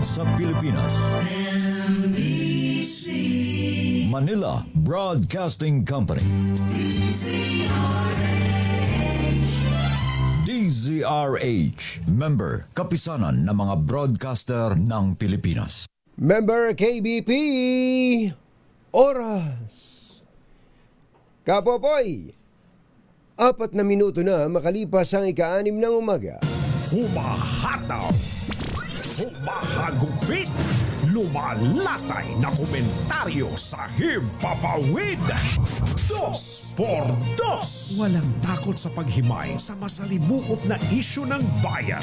sa Pilipinas. NBC Manila Broadcasting Company. DZRH, member, kapisanan ng mga broadcaster ng Pilipinas. Member KBP, oras. Kapopoy, 4 na minuto na makalipas ang ika-6 ng umaga. Humahataw, humahagupit, lumalatay na komentaryo sa Himpapawid. 2 por 2. Walang takot sa paghimay sa masalimuot na isyu ng bayan.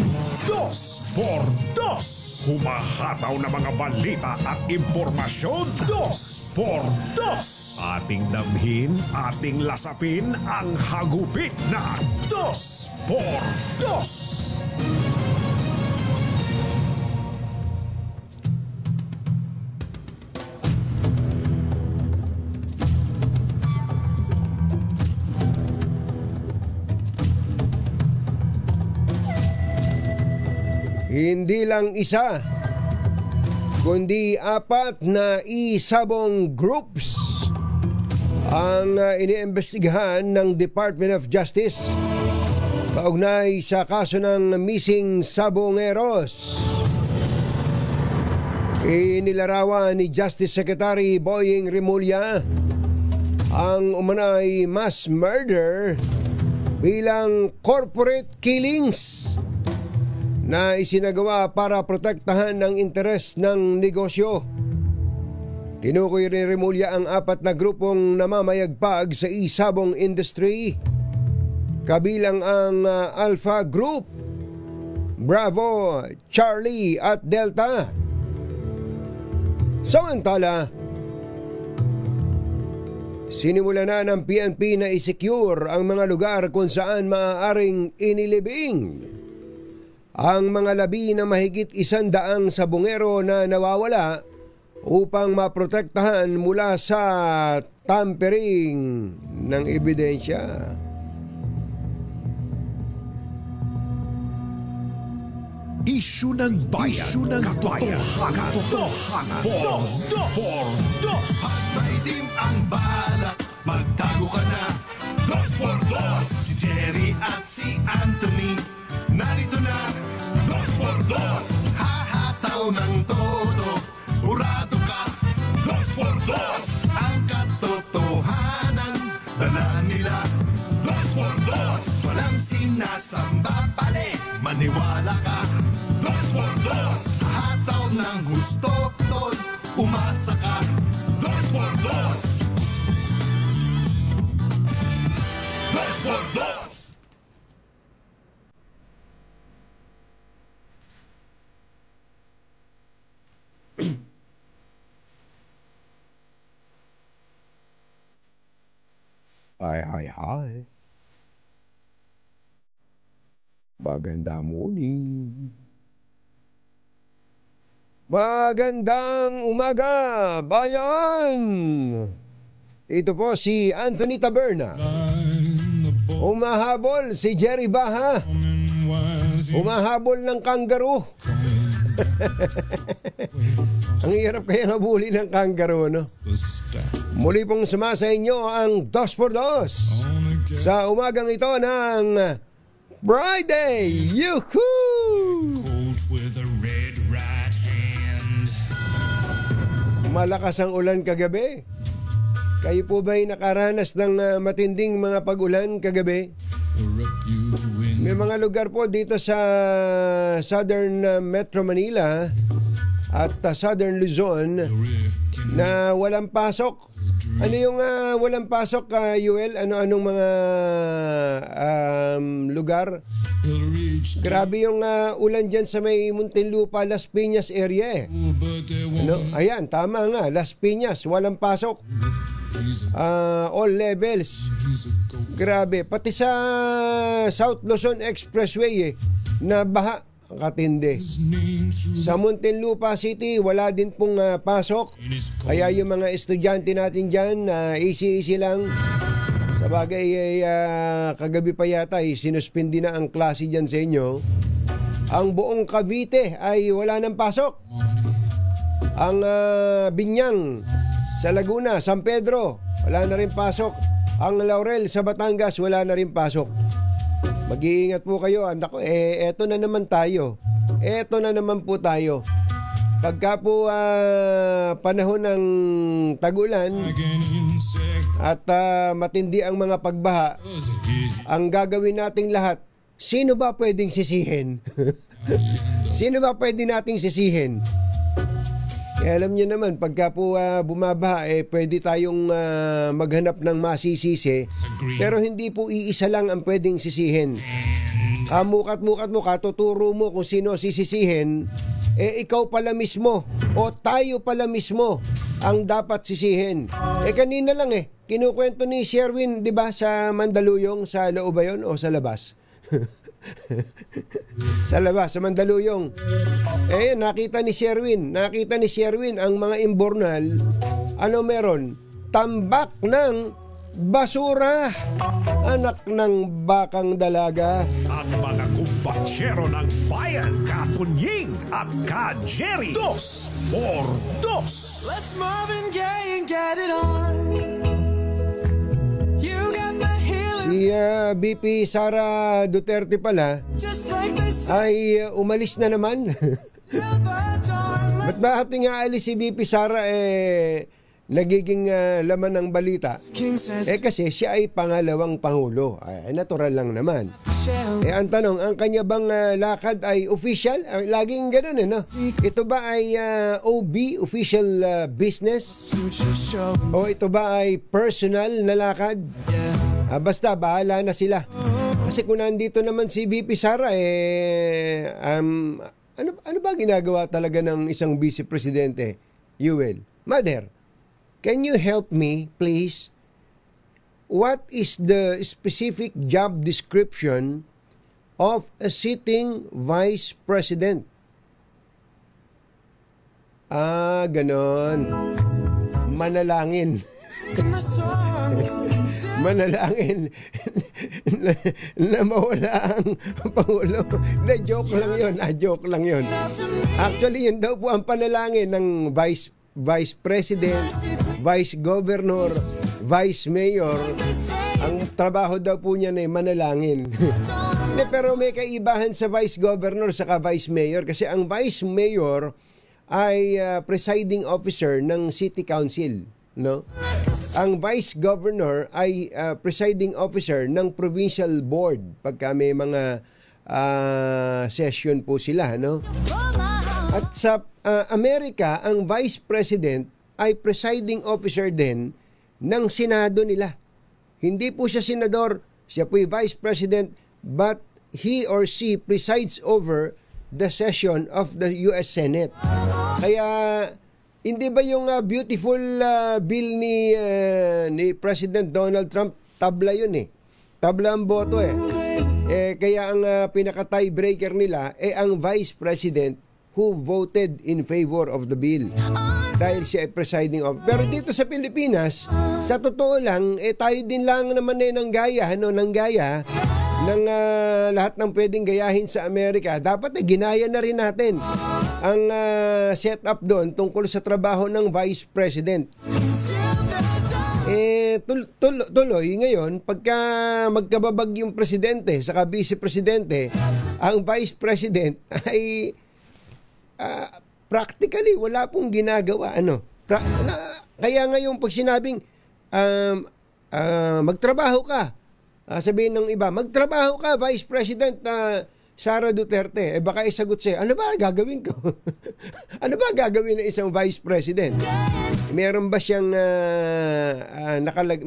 2 por 2. Humahataw na mga balita at impormasyon. 2 por 2. Ating damhin, ating lasapin ang hagupit na 2 por 2. Hindi lang isa, kundi 4 na isabong groups ang iniimbestigahan ng Department of Justice kaugnay sa kaso ng missing sabongeros. Inilarawan ni Justice Secretary Boying Rimulya ang umanay mass murder bilang corporate killings na isinagawa para protektahan ng interes ng negosyo. Tinukoy ni Rimulya ang 4 na grupong namamayagpag sa isabong industry, kabilang ang Alpha Group, Bravo, Charlie at Delta. Samantala, sinimula na ng PNP na isecure ang mga lugar kung saan maaaring inilibing ang mga labi na mahigit 100 sabongero na nawawala upang maprotektahan mula sa tampering ng ebidensya. Isyu ng bayan, katotohanan, por 2. Patay din ang balak, magtago ka na. 2 por 2. Si Jerry at si Anthony narito na. 2 por 2. Hahataw ng todo, urado ka. 2 por 2. Ang katotohanan dala nila. 2 por 2. Walang sinasamba pale, maniwala ka. 2 por 2. Hataw ng gusto, tol, umasa ka. 2 por 2. 2 por 2. Hi. Magandang morning. Magandang umaga, bayan! Ito po si Anthony Taberna. Umahabol si Jerry Baha. Umahabol ng kangaroo. Ang hirap kaya habulin ng kangaroo, no? Muli pong sumasa inyo ang 2 por 2 sa umagang ito ng Friday. Yuhuu! Malakas ang ulan kagabi. Kayo po ba'y nakaranas ng matinding mga pag-ulan kagabi? May mga lugar po dito sa Southern Metro Manila at Southern Luzon na walang pasok. Ano yung walang pasok, Yuel? Anong mga lugar? Grabe yung ulan dyan sa may Muntinlupa, Las Piñas area eh. Ayan, tama nga, Las Piñas, walang pasok. All levels. Grabe, pati sa South Luzon Expressway na baha, katindi. Sa Muntinlupa City, wala din pong pasok. Kaya yung mga estudyante natin dyan, easy lang. Sa bagay, kagabi pa yata, sinuspindi na ang klase dyan sa inyo. Ang buong Cavite ay wala ng pasok. Ang Binyang sa Laguna, San Pedro, wala na rin pasok. Ang Laurel sa Batangas, wala na rin pasok. Mag-iingat po kayo. Andako, eto na naman tayo. Eto na naman po tayo. Pagka po panahon ng tag-ulan at matindi ang mga pagbaha, ang gagawin nating lahat, sino ba pwedeng sisihin? Sino ba pwede nating sisihin? Alam niyo naman, pagka po bumabaha, pwede tayong maghanap ng masisisi, pero hindi po iisa lang ang pwedeng sisihin. Mukat-mukat mo, katuturo mo kung sino sisisihin, ikaw pala mismo o tayo pala mismo ang dapat sisihin. Kanina lang kinukwento ni Sherwin, di ba, sa Mandaluyong, sa loob ba yun o sa labas? Sa labas, sa Mandaluyong. Nakita ni Sherwin ang mga imbornal, ano meron? Tambak ng basura. Anak ng bakang dalaga. Ang mga kumbatsero ng bayan, Katunying at Ka-Jerry. 2x2. Let's move and gay and get it on. You got the healing. Si BP Sara Duterte pala Just like they say. ay umalis na naman. Ba't ba ating aalis si BP Sara nagiging laman ng balita? King says Kasi siya ay pangalawang pangulo. Natural lang naman. Ang tanong, ang kanya bang lakad ay official? Laging ganun no? Ito ba ay OB, official business? O ito ba ay personal na lakad? Basta, bahala na sila. Kasi kung nandito naman si VP Sara, ano ba ginagawa talaga ng isang vice presidente? Yuel, Mother, can you help me, please? What is the specific job description of a sitting vice president? Ganon. Manalangin. Manalangin na mawala ang Pangulo. Joke lang yun. Actually, yun daw po ang panalangin ng Vice President, Vice Governor, Vice Mayor. Ang trabaho daw po niya na manalangin. Pero may kaibahan sa Vice Governor saka Vice Mayor kasi ang Vice Mayor ay presiding officer ng City Council, no? Ang Vice Governor ay presiding officer ng Provincial Board pagka may mga session po sila, no? At sa Amerika, ang Vice President ay presiding officer din ng Senado nila. Hindi po siya senador, siya po yung Vice President, but he or she presides over the session of the US Senate. Kaya hindi ba yung beautiful bill ni President Donald Trump, tabla yun tabla ang boto kaya ang pinaka-tiebreaker nila ang Vice President who voted in favor of the bill dahil siya ay presiding officer. Pero dito sa Pilipinas, sa totoo lang, tayo din lang naman ng gaya ng lahat ng pwedeng gayahin sa Amerika. Dapat ginaya na rin natin ang setup doon tungkol sa trabaho ng Vice President. Tuloy ngayon, pagka magkababag yung presidente saka vice presidente, ang Vice President ay practically wala pong ginagawa. Kaya ngayon pag sinabing magtrabaho ka, sabihin ng iba, magtrabaho ka, Vice President Sara Duterte. Baka isagot siya, ano ba gagawin ko? Ano ba gagawin ng isang Vice President? Meron ba siyang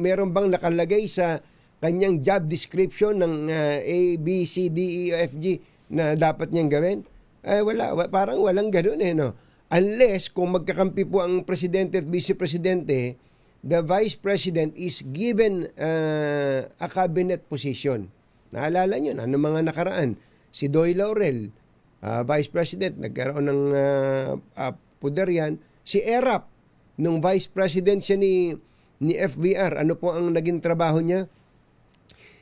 meron bang nakalagay sa kanyang job description ng A, B, C, D, E, F, G na dapat niyang gawin? Wala, parang walang ganoon no? Unless kung magkakampi po ang presidente at vice presidente, the Vice President is given a cabinet position. Naalala nyo na mga nakaraan, si Doy Laurel, Vice President, nagkaroon ng puder yan. Si Erap, nung Vice President siya ni FBR, ano po ang naging trabaho niya?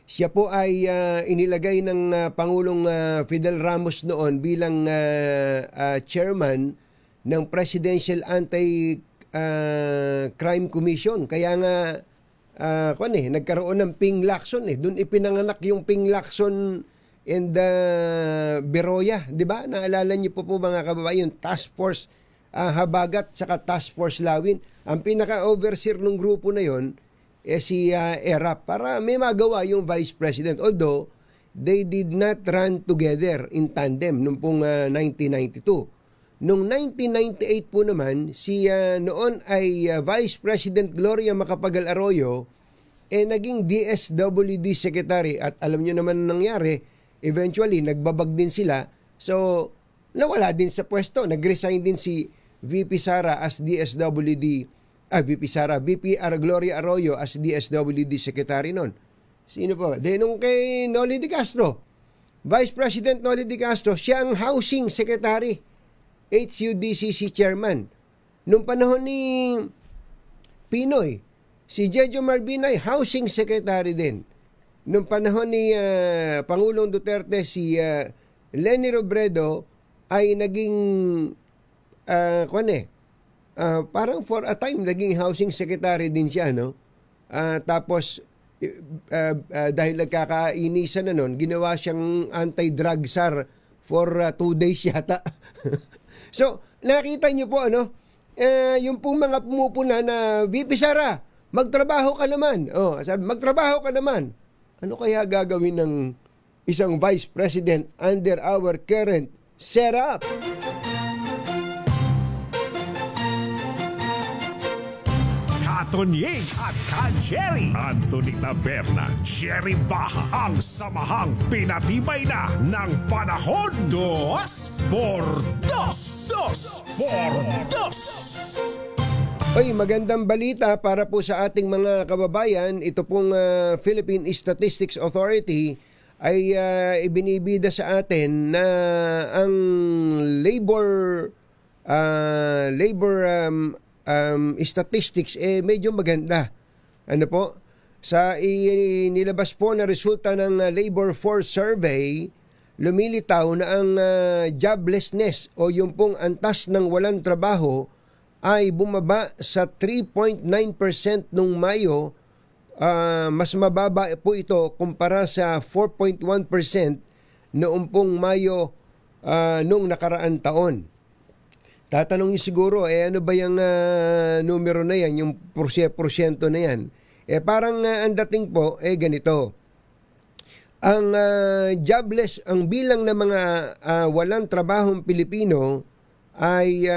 Siya po ay inilagay ng Pangulong Fidel Ramos noon bilang chairman ng Presidential Anti-Crime Commission. Kaya nga nagkaroon ng Ping Lacson Doon ipinanganak yung Ping Lacson and Beroya, 'di ba? Naalala niyo po mga kababayan, yung Task Force Habagat saka Task Force Lawin. Ang pinaka-overseer ng grupo na yon si ERAP para may magawa yung Vice President. Although they did not run together in tandem nung pong 1992. Noong 1998 po naman, si noon ay Vice President Gloria Macapagal Arroyo naging DSWD Secretary at alam niyo naman nangyari, eventually nagbabag din sila. So nawala din sa pwesto, nag-resign din si VP Sara as VP Gloria Arroyo as DSWD Secretary noon. Sino pa ba? Nung kay Noli de Castro, Vice President Noli de Castro, siya ang Housing Secretary, HUDCC Chairman. Nung panahon ni Pinoy, si Jejo Marbinay, Housing Secretary din. Nung panahon ni Pangulong Duterte, si Leni Robredo ay naging parang for a time naging Housing Secretary din siya, no? Tapos dahil nagkakainisan na nun, ginawa siyang anti-drug czar for 2 days yata. So, nakita niyo po, yung pong mga pumupuna na, VP Sara, magtrabaho ka naman. Sabi, magtrabaho ka naman. Ano kaya gagawin ng isang Vice President under our current setup? Katonying at Ka-Jerry, Anthony Taberna, Jerry Baha, ang samahang pinatibay na ng panahon. 2x2. Oy, magandang balita para po sa ating mga kababayan. Ito pong Philippine Statistics Authority ay ibinibida sa atin na ang labor statistics medyo maganda. Ano po? Sa inilabas po na resulta ng Labor Force Survey, lumilitaw na ang joblessness o yung pong antas ng walang trabaho ay bumaba sa 3.9% nung Mayo. Mas mababa po ito kumpara sa 4.1% noong pong Mayo nung nakaraan taon. Tatanong niyo siguro, ano ba yung numero na yan, yung porsyento na yan? Parang ang dating po, ganito. Ang jobless, ang bilang ng mga walang trabahong Pilipino ay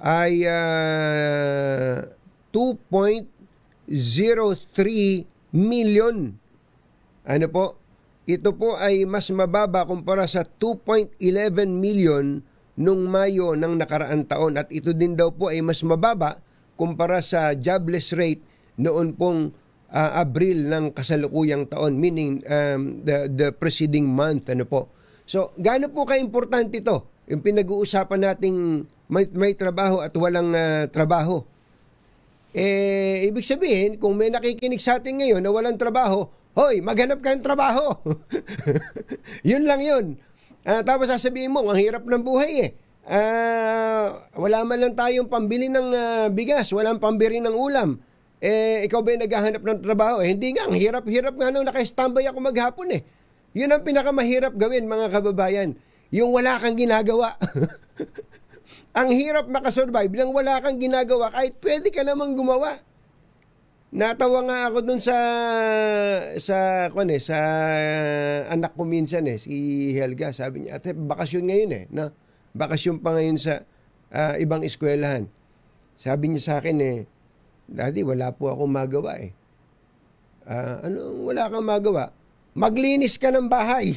2.03 million. Ano po? Ito po ay mas mababa kumpara sa 2.11 million nung Mayo ng nakaraan taon. At ito din daw po ay mas mababa kumpara sa jobless rate noon pong Abril ng kasalukuyang taon, meaning the preceding month. Ano po? So, gaano po ka-importante ito? Yung pinag-uusapan nating may trabaho at walang trabaho. Ibig sabihin, kung may nakikinig sa atin ngayon na walang trabaho, hoy, maghanap ka ng trabaho. Yun lang yun. Tapos sasabihin mo, ang hirap ng buhay wala man lang tayong pambili ng bigas, walang pambili ng ulam. Ikaw ba yung naghahanap ng trabaho? Hindi nga, ang hirap-hirap nga nung naka-standby ako maghapon Yun ang pinakamahirap gawin, mga kababayan. Yung wala kang ginagawa. Ang hirap makasurvive nang wala kang ginagawa kahit pwede ka namang gumawa. Natawa nga ako dun sa anak ko minsan si Helga. Sabi niya, ate, bakasyon ngayon no? Bakasyon pa ngayon sa ibang eskwelahan. Sabi niya sa akin Daddy, wala po akong magawa Anong wala kang magawa? Maglinis ka ng bahay.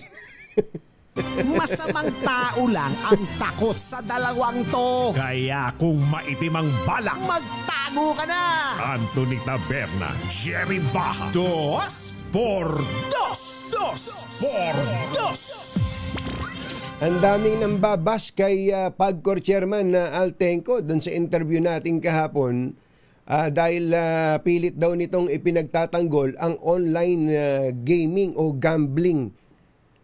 Masamang tao lang ang takot sa dalawang to. Kaya kung maitim ang balak, magtago ka na. Anthony Taberna, Jerry Baha, 2x2. Ang daming nambabas kay PAGCOR Chairman na Altenco doon sa interview natin kahapon dahil pilit daw nitong ipinagtatanggol ang online gaming o gambling.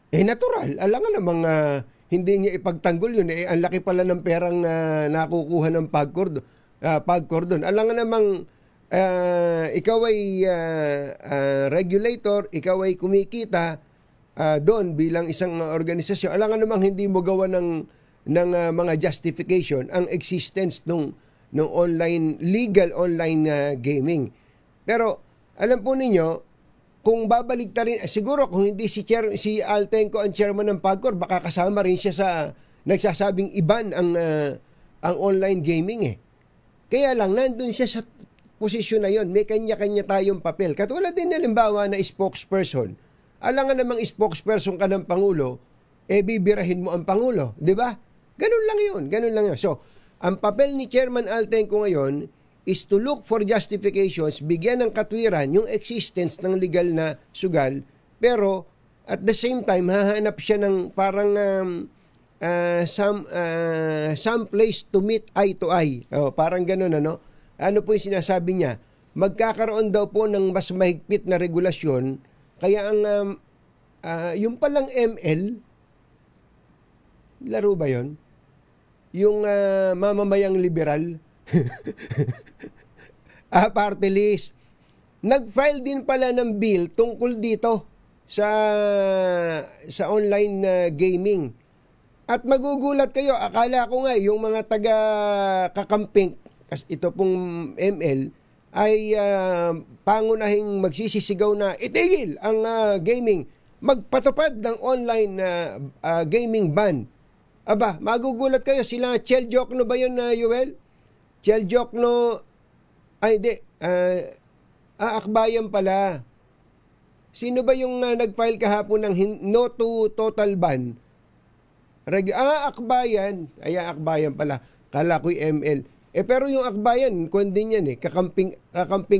Natural, alam nga namang hindi niya ipagtanggol yun. Ang laki pala ng perang nakukuha ng PAGCOR doon. Alam nga namang ikaw ay regulator, ikaw ay kumikita doon bilang isang organisasyon. Alam nga namang hindi mo gawa ng mga justification ang existence ng legal online gaming. Pero alam po ninyo, kung babalik ta rin, siguro kung hindi si Altenco ang chairman ng PAGCOR, baka kasama rin siya sa nagsasabing iban ang online gaming Kaya lang, nandun siya sa posisyon na yon. May kanya-kanya tayong papel. Katulad din halimbawa na spokesperson. Alam nga namang spokesperson ka ng Pangulo, bibirahin mo ang Pangulo. Di ba? Ganun lang yun. So, ang papel ni Chairman Altenco ngayon is to look for justifications, bigyan ng katwiran yung existence ng legal na sugal, pero at the same time, hahanap siya ng parang some place to meet eye to eye. Parang ganun, ano? Ano po yung sinasabi niya? Magkakaroon daw po ng mas mahigpit na regulasyon, kaya ang yung palang ML, laro ba yon? Yung mamamayang liberal, party list, nag-file din pala ng bill tungkol dito sa online gaming. At magugulat kayo, akala ko nga yung mga taga-kakamping, kasi ito pong ML, ay pangunahing magsisisigaw na itigil ang gaming, magpatupad ng online gaming ban. Aba, magugulat kayo, sila Cheljokno ba yun, Yuel? Cheljokno, ay di, Akbayan pala. Sino ba yung nag-file kahapon ng no to total ban? Akbayan. Akbayan pala. Kala ko'y ML. Pero yung Akbayan, kung din yan kakamping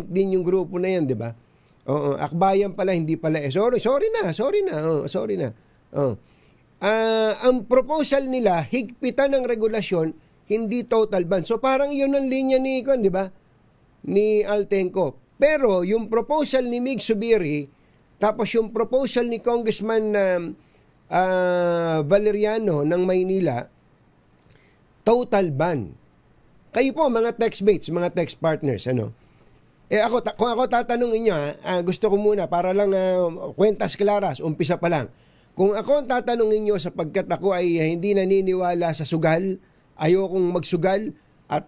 din yung grupo na yan, di ba? Oo, Akbayan pala, hindi pala Sorry na. Ang proposal nila, higpitan ng regulasyon, hindi total ban. So parang yun ang linya ni di ba? Ni Altenco. Pero yung proposal ni Mig Zubiri, tapos yung proposal ni Congressman Valeriano ng Maynila, total ban. Kayo po mga textmates, mga text partners, ano? Kung ako tatanungin niyo, gusto ko muna para lang kwentas klaras, umpisa pa lang. Kung ako tatanungin niyo sapagkat ako ay hindi naniniwala sa sugal, ayokong magsugal at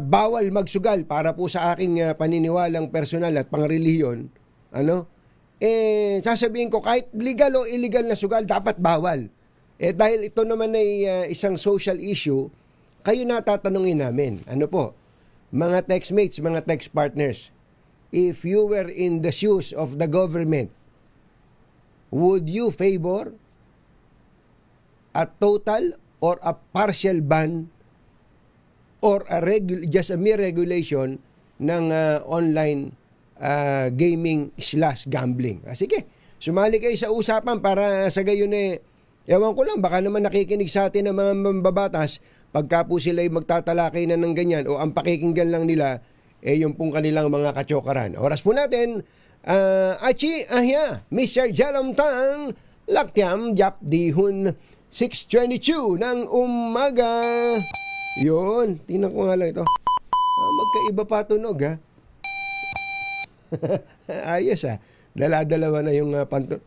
bawal magsugal para po sa aking paniniwalang personal at pangrelihiyon, ano? Sasabihin ko kahit legal o illegal na sugal, dapat bawal. Dahil ito naman ay isang social issue, kayo na tatanungin namin. Ano po? Mga textmates, mga text partners, if you were in the shoes of the government, would you favor a total or a partial ban or just a mere regulation ng online gaming / gambling? Sige, sumali kayo sa usapan para sa gayon ewan ko lang, baka naman nakikinig sa atin ng mga mambabatas pagka po sila ay magtatalakay na ng ganyan o ang pakikinggan lang nila yung pong kanilang mga katsokaran. Oras po natin, Mr. Jalom Tang, Laktiam Jap Dihun, 6:22 ng umaga. Yun, tingnan ko nga lang ito. Magkaiba pa tunog, ha? Ayos, ha? Dala-dalawa na yung panto.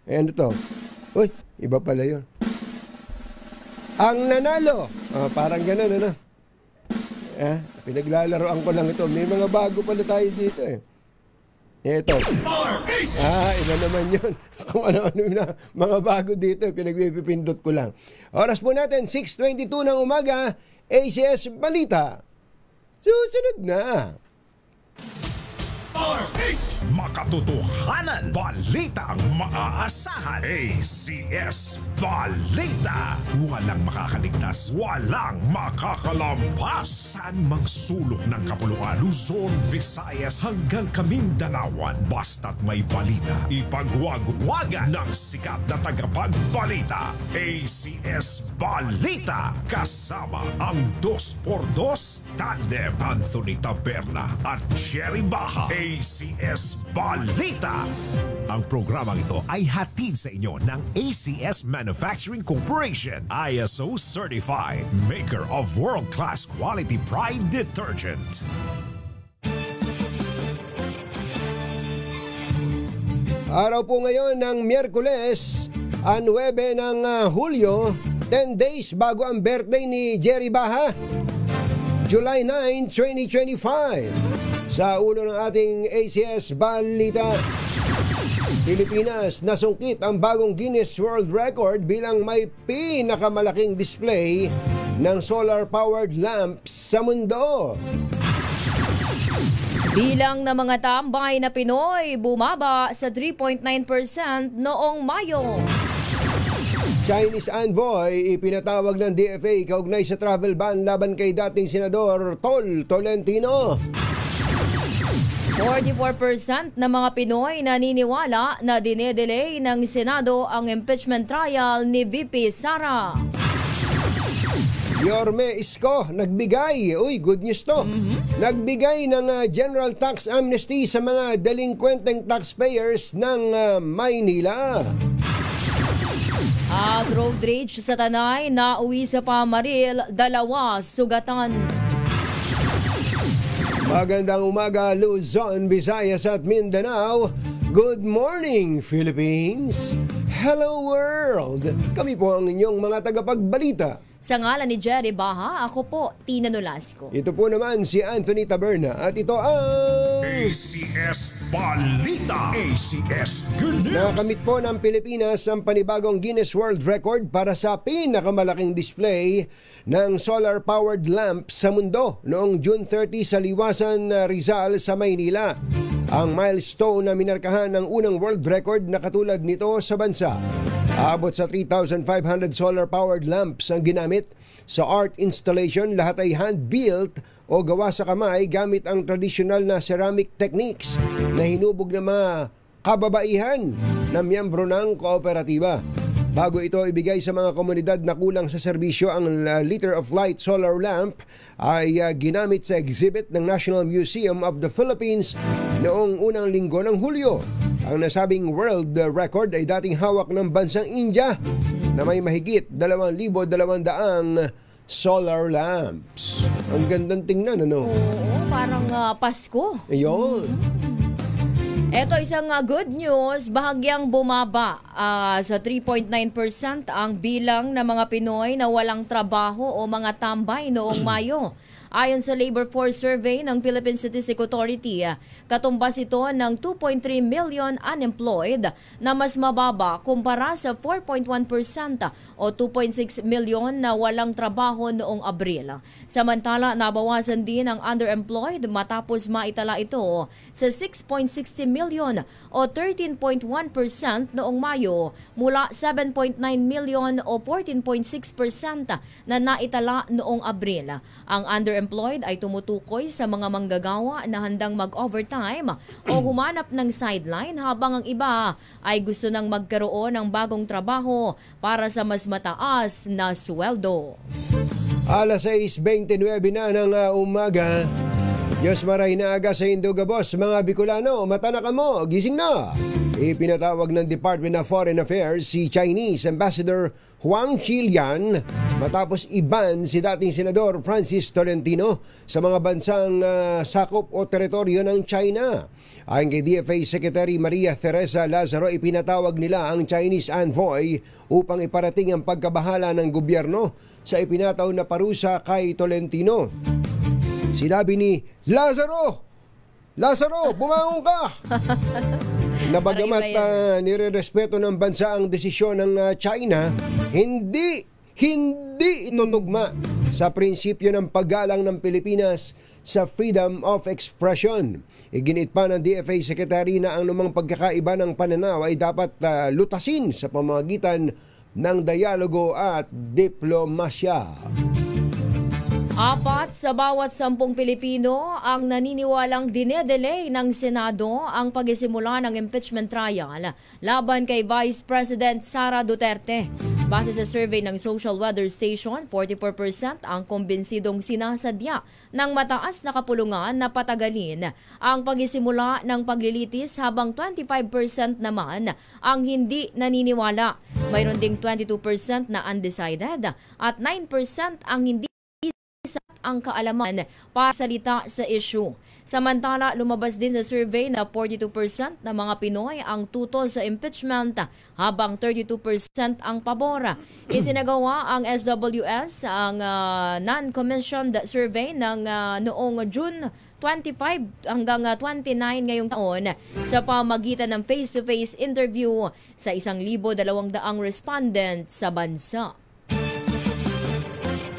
Ayan ito. Uy, iba pala yun. Ang nanalo. Parang ganun, ano? Pinaglalaroan ko lang ito. May mga bago pala tayo dito, Ito. Iba naman yun. Kung ano-ano na mga bago dito, pinagpipindot ko lang. Oras po natin, 6:22 ng umaga, ACS Balita. Susunod na. Makatotohanan, balita ang maaasahan. ACS Balita. Walang makakaligtas, walang makakalampas. Saan mang sulok ng kapuluan, Luzon, Visayas hanggang Kamindanawan. Basta't may balita, ipagwagwagan ng sikat na tagapagbalita. ACS Balita. Kasama ang 2x2 tandem Anthony Taberna at Jerry Baja. ACS ACS Balita. Ang programang ito ay hatid sa inyo ng ACS Manufacturing Corporation, ISO certified, maker of world-class quality Pride detergent. Araw po ngayon ng Miyerkules, 9 ng Hulyo, 10 days bago ang birthday ni Jerry Baha, July 9, 2025. Sa ulo ng ating ACS Balita, Pilipinas nasungkit ang bagong Guinness World Record bilang may pinakamalaking display ng solar-powered lamps sa mundo. Bilang ng mga tambay na Pinoy bumaba sa 3.9% noong Mayo. Chinese envoy ipinatawag ng DFA kaugnay sa travel ban laban kay dating Senador Tol Tolentino. 44% ng mga Pinoy naniniwala na dinedelay ng Senado ang impeachment trial ni VP Sara. Yorme Isko nagbigay, good news to, nagbigay ng general tax amnesty sa mga delinquenteng taxpayers ng Maynila. At road rage sa Tanay, nauwi sa Pamaril, 2 sugatan. Magandang umaga Luzon, Visayas at Mindanao. Good morning Philippines. Hello world. Kami po ang inyong mga tagapagbalita. Sa ngalan ni Jerry Baha, ako po, Tina Nolasco. Ito po naman si Anthony Taberna at ito ang ACS Balita. ACS Good News. nakamit po ng Pilipinas ang panibagong Guinness World Record para sa pinakamalaking display ng solar-powered lamp sa mundo noong June 30 sa Liwasan, Rizal sa Maynila. Ang milestone na minarkahan ng unang world record na katulad nito sa bansa. Abot sa 3,500 solar-powered lamps ang ginamit sa art installation. Lahat ay hand-built o gawa sa kamay gamit ang tradisyonal na ceramic techniques na hinubog ng mga kababaihan na miyembro ng kooperatiba. Bago ito ibigay sa mga komunidad na kulang sa serbisyo, ang Liter of Light solar lamp ay ginamit sa exhibit ng National Museum of the Philippines noong unang linggo ng Hulyo. Ang nasabing world record ay dating hawak ng bansang India na may mahigit 2,200 solar lamps. Ang gandang tingnan, ano? Oo, parang Pasko. Ayun. Ito isang good news, bahagyang bumaba sa 3.9% ang bilang ng mga Pinoy na walang trabaho o mga tambay noong Mayo. Ayon sa Labor Force Survey ng Philippine Statistics Authority, katumbas ito ng 2.3 million unemployed na mas mababa kumpara sa 4.1% o 2.6 million na walang trabaho noong Abril. Samantala, nabawasan din ang underemployed matapos maitala ito sa 6.60 million o 13.1% noong Mayo mula 7.9 million o 14.6% na naitala noong Abril. Ang underemployed ay tumutukoy sa mga manggagawa na handang mag-overtime o humanap ng sideline, habang ang iba ay gusto nang magkaroon ng bagong trabaho para sa mas mataas na sweldo. Alas 6:29 na ng umaga. Diyos maray na aga sa Indogabos, mga Bicolano, mata na kamo, gising na. Ipinatawag ng Department of Foreign Affairs si Chinese Ambassador Huang Xilian matapos iban si dating Senador Francis Tolentino sa mga bansang sakop o teritoryo ng China. Ayon kay DFA Secretary Maria Teresa Lazaro, ipinatawag nila ang Chinese envoy upang iparating ang pagkabahala ng gobyerno sa ipinataw na parusa kay Tolentino. Sinabi ni Lazaro, bumangon ka! Na bagamat nirerespeto ng bansa ang desisyon ng China, hindi ito tugma sa prinsipyo ng paggalang ng Pilipinas sa freedom of expression. Iginit pa ng DFA Secretary na ang lumang pagkakaiba ng pananaw ay dapat lutasin sa pamamagitan ng dialogo at diplomasya. 4 sa bawat 10 Pilipino ang naniniwalang dinedelay ng Senado ang pagsisimula ng impeachment trial laban kay Vice President Sara Duterte. Base sa survey ng Social Weather Station, 44% ang kumbinsidong sinasadya ng mataas na kapulungan na patagalin ang pagsisimula ng paglilitis habang 25% naman ang hindi naniniwala. Mayroon ding 22% na undecided at 9% ang hindi ang kaalaman para salita sa issue. Samantala, lumabas din sa survey na 42% ng mga Pinoy ang tutol sa impeachment habang 32% ang pabor. Isinagawa ang SWS ang non-commissioned survey ng noong June 25 hanggang 29 ngayong taon sa pamagitan ng face-to-face interview sa 1,200 respondents sa bansa.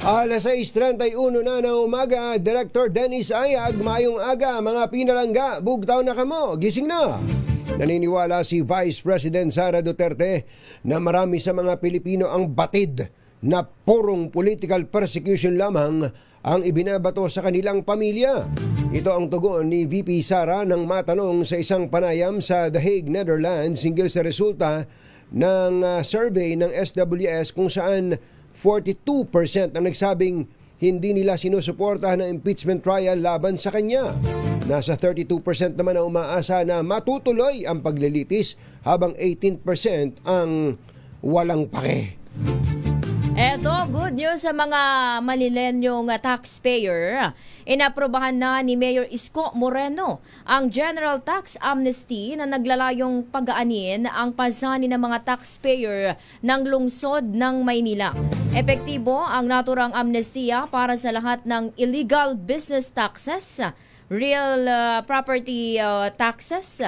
Alas 6:31 na ng umaga, Director Dennis Ayag, mayong aga, mga pinalangga, bugtaw na kamo, gising na. Naniniwala si Vice President Sara Duterte na marami sa mga Pilipino ang batid na purong political persecution lamang ang ibinabato sa kanilang pamilya. Ito ang tugon ni VP Sara nang matanong sa isang panayam sa The Hague, Netherlands, hinggil sa resulta ng survey ng SWS kung saan 42% ang nagsabing hindi nila sinusuportahan ng impeachment trial laban sa kanya. Nasa 32% naman ang umaasa na matutuloy ang paglilitis habang 18% ang walang pake. Eto, good news sa mga malilenyong taxpayer. Inaprobahan na ni Mayor Isko Moreno ang General Tax Amnesty na naglalayong pag-aanin ang pasanin ng mga taxpayer ng lungsod ng Maynila. Epektibo ang naturang amnestiya para sa lahat ng illegal business taxes, real property taxes,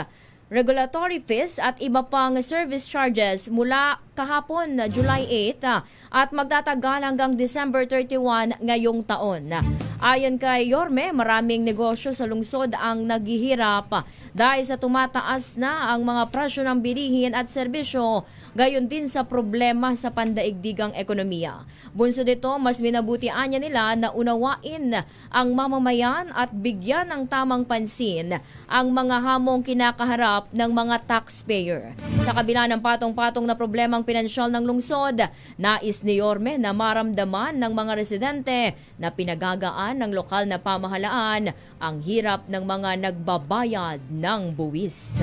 regulatory fees at iba pang service charges mula kahapon July 8 at magtatagal hanggang December 31 ngayong taon. Ayon kay Yorme, maraming negosyo sa lungsod ang naghihirap dahil sa tumataas na ang mga presyo ng bilihin at serbisyo, gayon din sa problema sa pandaigdigang ekonomiya. Bunso dito, mas minabutian niya nila na unawain ang mamamayan at bigyan ng tamang pansin ang mga hamong kinakaharap ng mga taxpayer. Sa kabila ng patong-patong na problemang pinansyal ng lungsod, nais ni Yorme na maramdaman ng mga residente na pinagagaan ng lokal na pamahalaan ang hirap ng mga nagbabayad ng buwis.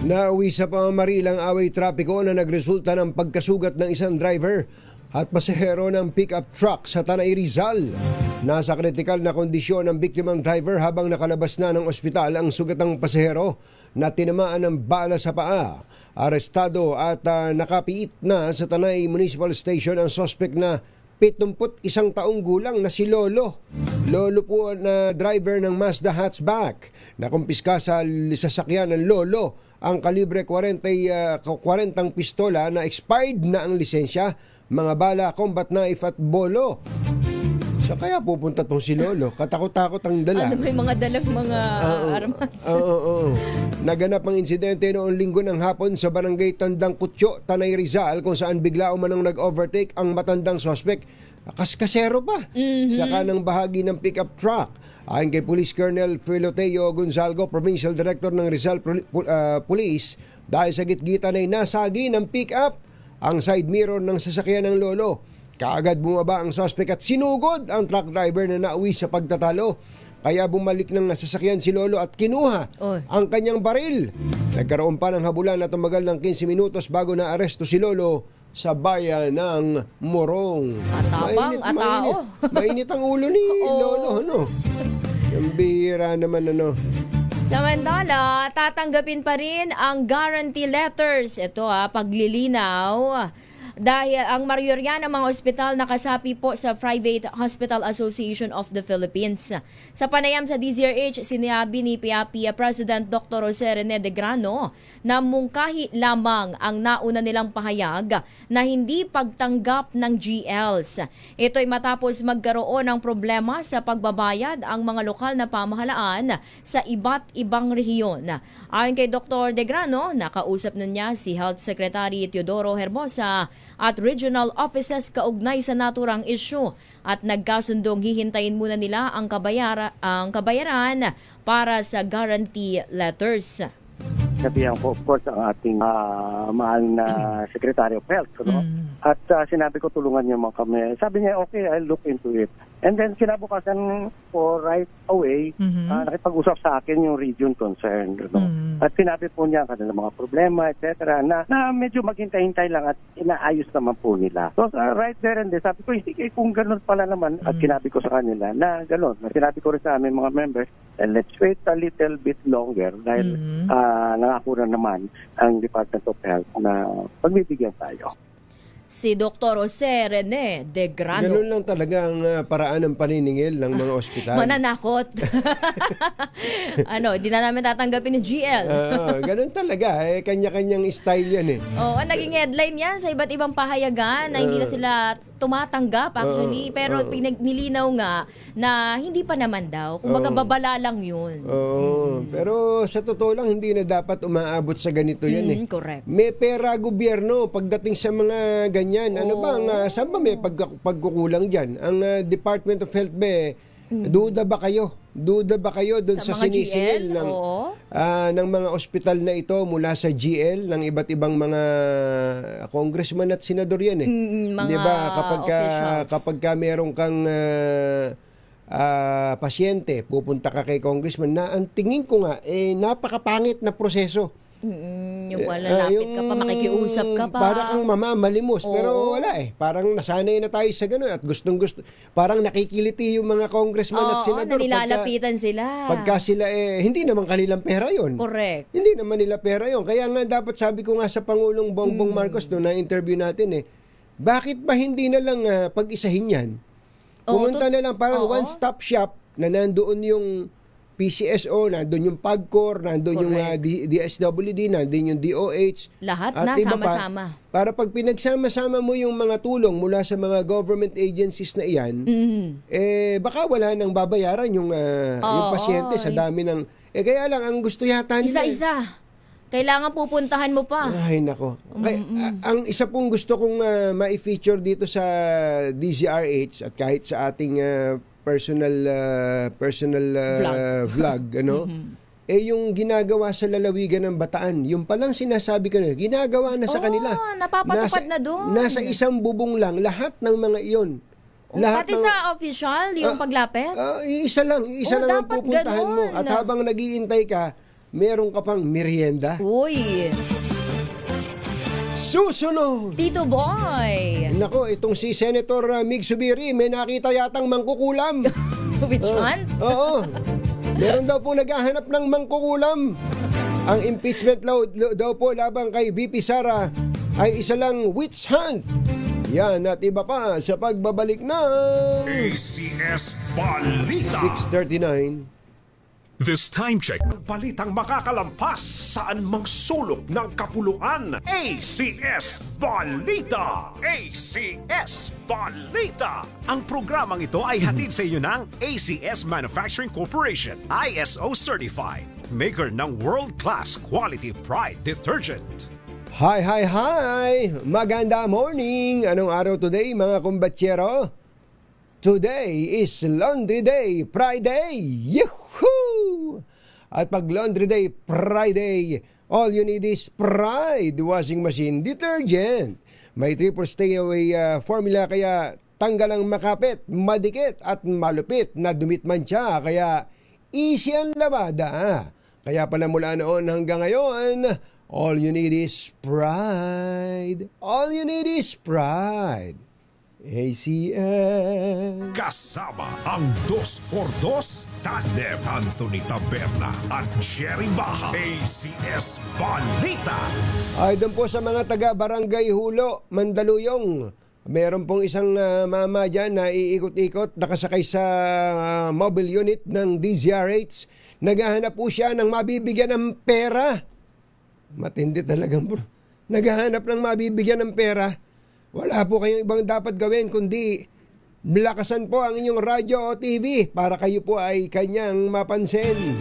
Nauwi sa pamamarilang away trapiko na nagresulta ng pagkasugat ng isang driver at pasahero ng pick-up truck sa Tanay Rizal. Nasa kritikal na kondisyon ang biktimang driver habang nakalabas na ng ospital ang sugatang pasahero na tinamaan ng bala sa paa. Arestado at nakapiit na sa Tanay Municipal Station ang suspect na 71 taong gulang na si Lolo. Lolo po na driver ng Mazda hatchback. Nakumpiska sa sasakyan ng Lolo ang kalibre 40 pistola na expired na ang lisensya, mga bala, combat knife at bolo. So kaya pupunta tong si Lolo, katakot-takot ang dala. Ano, may mga dalang mga armas. Oo. Naganap ang insidente noong linggo ng hapon sa barangay Tandang Kutyo, Tanay Rizal, kung saan bigla umanong nag-overtake ang matandang suspect. Kaskasero pa sa kanang bahagi ng pickup truck. Ayon kay Police Colonel Filoteo Gonzalgo, Provincial Director ng Rizal Police, dahil sa gitgitan ay nasagi ng pick-up ang side mirror ng sasakyan ng Lolo. Kaagad bumaba ang suspect at sinugod ang truck driver na nauwi sa pagtatalo. Kaya bumalik ng sasakyan si Lolo at kinuha ang kanyang baril. Nagkaroon pa ng habulan na tumagal ng 15 minutos bago na aresto si Lolo sa bayan ng Morong. Atapang, atao. Mainit ang ulo ni Lolo, ano? Yung bihira naman, ano? Samantala, tatanggapin pa rin ang guarantee letters. Ito paglilinaw. Dahil ang mayorya ng mga ospital nakasapi po sa Private Hospital Association of the Philippines. Sa panayam sa DZRH, sinabi ni PIAPI President Dr. Jose Rene de Grano na mungkahi lamang ang nauna nilang pahayag na hindi pagtanggap ng GLs. Ito'y matapos magkaroon ng problema sa pagbabayad ang mga lokal na pamahalaan sa iba't ibang rehiyon. Ayon kay Dr. de Grano, nakausap na niya si Health Secretary Teodoro Herbosa at regional offices kaugnay sa naturang issue at nagkasundong hihintayin muna nila ang kabayaran para sa guarantee letters. Sabihan ko, of course, ang ating mahal na Secretary of Health. No? At sinabi ko, tulungan niyo mga kami. Sabi niya, okay, I'll look into it. And then, kinabukasan po right away, nakipag-usap sa akin yung region concerned. No? At sinabi po niya ang kanilang mga problema, etc. Na medyo maghintay-hintay lang at inaayos naman po nila. So, right there and there, sabi ko, kung ganun pala naman, at sinabi ko sa kanila na ganun. Sinabi ko rin sa aming mga members, let's wait a little bit longer dahil nangako na naman ang Department of Health na pagbibigyan tayo. Si Dr. Jose Rene de Grano. Ganun lang talaga ang paraan ng paniningil ng mga ospital. Mananakot. Hindi na namin tatanggapin ng GL. Ganun talaga. Kanya-kanyang style yan eh. Oo, naging headline yan sa iba't ibang pahayagan na hindi na sila tumatanggap actually. Pero nilinaw nga na hindi pa naman daw. Kumbaga babala lang yun. Oo. Pero sa totoo lang, hindi na dapat umaabot sa ganito yan eh. Correct. May pera gobyerno pagdating sa mga ganyan. Ano ba? Saan ba may pagkukulang dyan? Ang Department of Health ba, duda ba kayo? Duda ba kayo doon sa sinisingil ng mga ospital na ito mula sa GL, ng iba't ibang mga congressman at senador yan eh. Mga diba? officials. Kapag merong kang pasyente, pupunta ka kay congressman na ang tingin ko nga, napakapangit na proseso. Yung lalapit ka pa, makikiusap ka pa. Para kang mamamalimos. Pero wala eh. Parang nasanay na tayo sa ganun at gustong-gusto. Parang nakikiliti yung mga congressman at senador. Nilalapitan sila. Pagka sila hindi naman kanilang pera yon. Correct. Hindi naman nila pera yon. Kaya nga dapat sabi ko nga sa Pangulong Bongbong Marcos na interview natin bakit ba hindi na lang pag-isahin yan? Pumunta na lang parang one-stop shop na nandoon yung PCSO, nandun yung PAGCOR, nandun yung DSWD, nandun yung DOH. Lahat na sama-sama. Para pag pinagsama-sama mo yung mga tulong mula sa mga government agencies na iyan, baka wala nang babayaran yung pasyente sa dami ng... kaya lang, ang gusto yata nila... Isa-isa. Kailangan pupuntahan mo pa. Ay, nako. Ang isa pong gusto kong ma-feature dito sa DZRH at kahit sa ating... personal vlog yung ginagawa sa lalawigan ng Bataan, yung palang sinasabi ko na ginagawa na sa kanila, napapatupad na doon, nasa isang bubong lang lahat ng mga iyon. Pati sa official yung paglapit, iisa lang ang pupuntahan mo at habang naghihintay ka, meron ka pang merienda. Susunod! Tito Boy! Nako, itong si Senator Mig Subiri, may nakita yatang mangkukulam. Which one? Oo. Meron daw po naghahanap ng mangkukulam. Ang impeachment daw po labang kay VP Sara ay isa lang witch hunt. Yan at iba pa sa pagbabalik na ACS Balita 6:39. This time check, balitang makakalampas saan mang sulok ng kapuluan. ACS Balita! ACS Balita! Ang programang ito ay hatid sa inyo ng ACS Manufacturing Corporation, ISO Certified, maker ng world-class quality Pride Detergent. Hi! Maganda morning! Anong araw today mga kumbatsero? Today is Laundry Day Friday! Yahoo! At pag Laundry Day Friday, all you need is Pride Washing Machine Detergent. May triple stay away formula kaya tanggal ang makapit, madikit at malupit na dumit mancha. Kaya easy ang labada. Kaya pala mula noon hanggang ngayon, all you need is Pride. All you need is Pride. ACS. Kasama ang 2x2 tandem Anthony Taberna at Jerry Baha. ACS Balita. Ay, doon po sa mga taga-Barangay Hulo, Mandaluyong. Meron pong isang mama dyan na iikot-ikot, nakasakay sa mobile unit ng DZRH. Naghahanap po siya ng mabibigyan ng pera. Matindi talagang bro. Naghahanap ng mabibigyan ng pera. Wala po kayong ibang dapat gawin kundi lakasan po ang inyong radyo o TV para kayo po ay kanyang mapansin.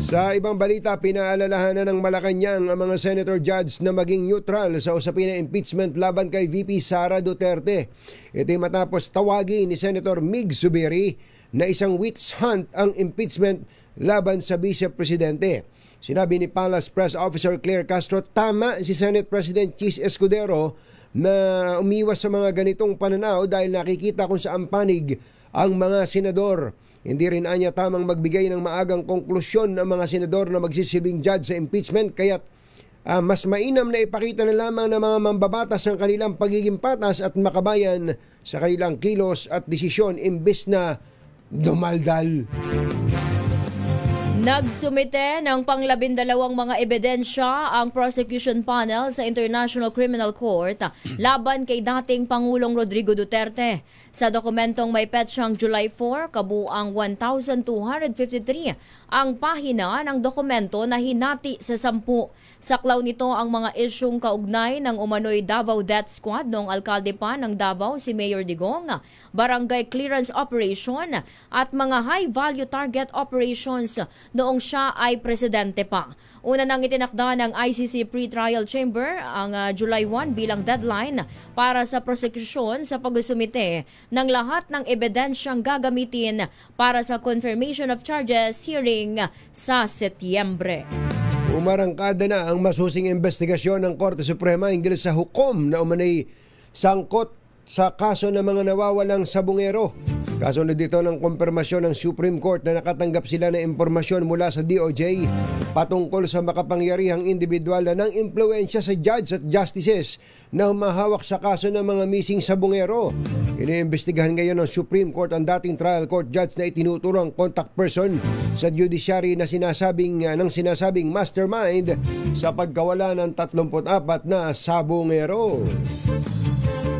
Sa ibang balita, pinaalalahanan ng Malacanang ang mga senator judge na maging neutral sa usapin ng impeachment laban kay VP Sara Duterte. Ito'y matapos tawagin ni Senator Mig Zubiri na isang witch hunt ang impeachment laban sa Vice Presidente. Sinabi ni Palace Press Officer Claire Castro, tama si Senate President Chis Escudero na umiwas sa mga ganitong pananaw dahil nakikita kung saan panig ang mga senador. Hindi rin anya tamang magbigay ng maagang konklusyon ng mga senador na magsisilbing judge sa impeachment, kaya't mas mainam na ipakita na lamang ng mga mambabatas ang kanilang pagiging patas at makabayan sa kanilang kilos at desisyon imbes na dumaldal. Nagsumite ng panglabindalawang mga ebidensya ang prosecution panel sa International Criminal Court laban kay dating Pangulong Rodrigo Duterte. Sa dokumentong may petsang July 4, kabuang 1,253 ang pahina ng dokumento na hinati sa 10. Saklaw nito ang mga isyung kaugnay ng umano'y Davao Death Squad noong alkalde pa ng Davao si Mayor Digong, barangay clearance operation at mga high-value target operations noong siya ay presidente pa. Una nang itinakda ng ICC Pre-Trial Chamber ang July 1 bilang deadline para sa prosecution sa pagsumite ng lahat ng ebidensyang gagamitin para sa confirmation of charges hearing sa Setyembre. Umarangkada na ang masusing investigasyon ng Korte Suprema hinggil sa hukom na umanay sangkot sa kaso ng mga nawawalang sabungero. Kasunod dito ng kumpirmasyon ng Supreme Court na nakatanggap sila ng impormasyon mula sa DOJ patungkol sa makapangyarihang individual na ng impluensya sa judge at justices na humahawak sa kaso ng mga missing sabungero. Iniimbestigahan ngayon ng Supreme Court ang dating trial court judge na itinuturong contact person sa judiciary na sinasabing mastermind sa pagkawala ng 34 na sabungero.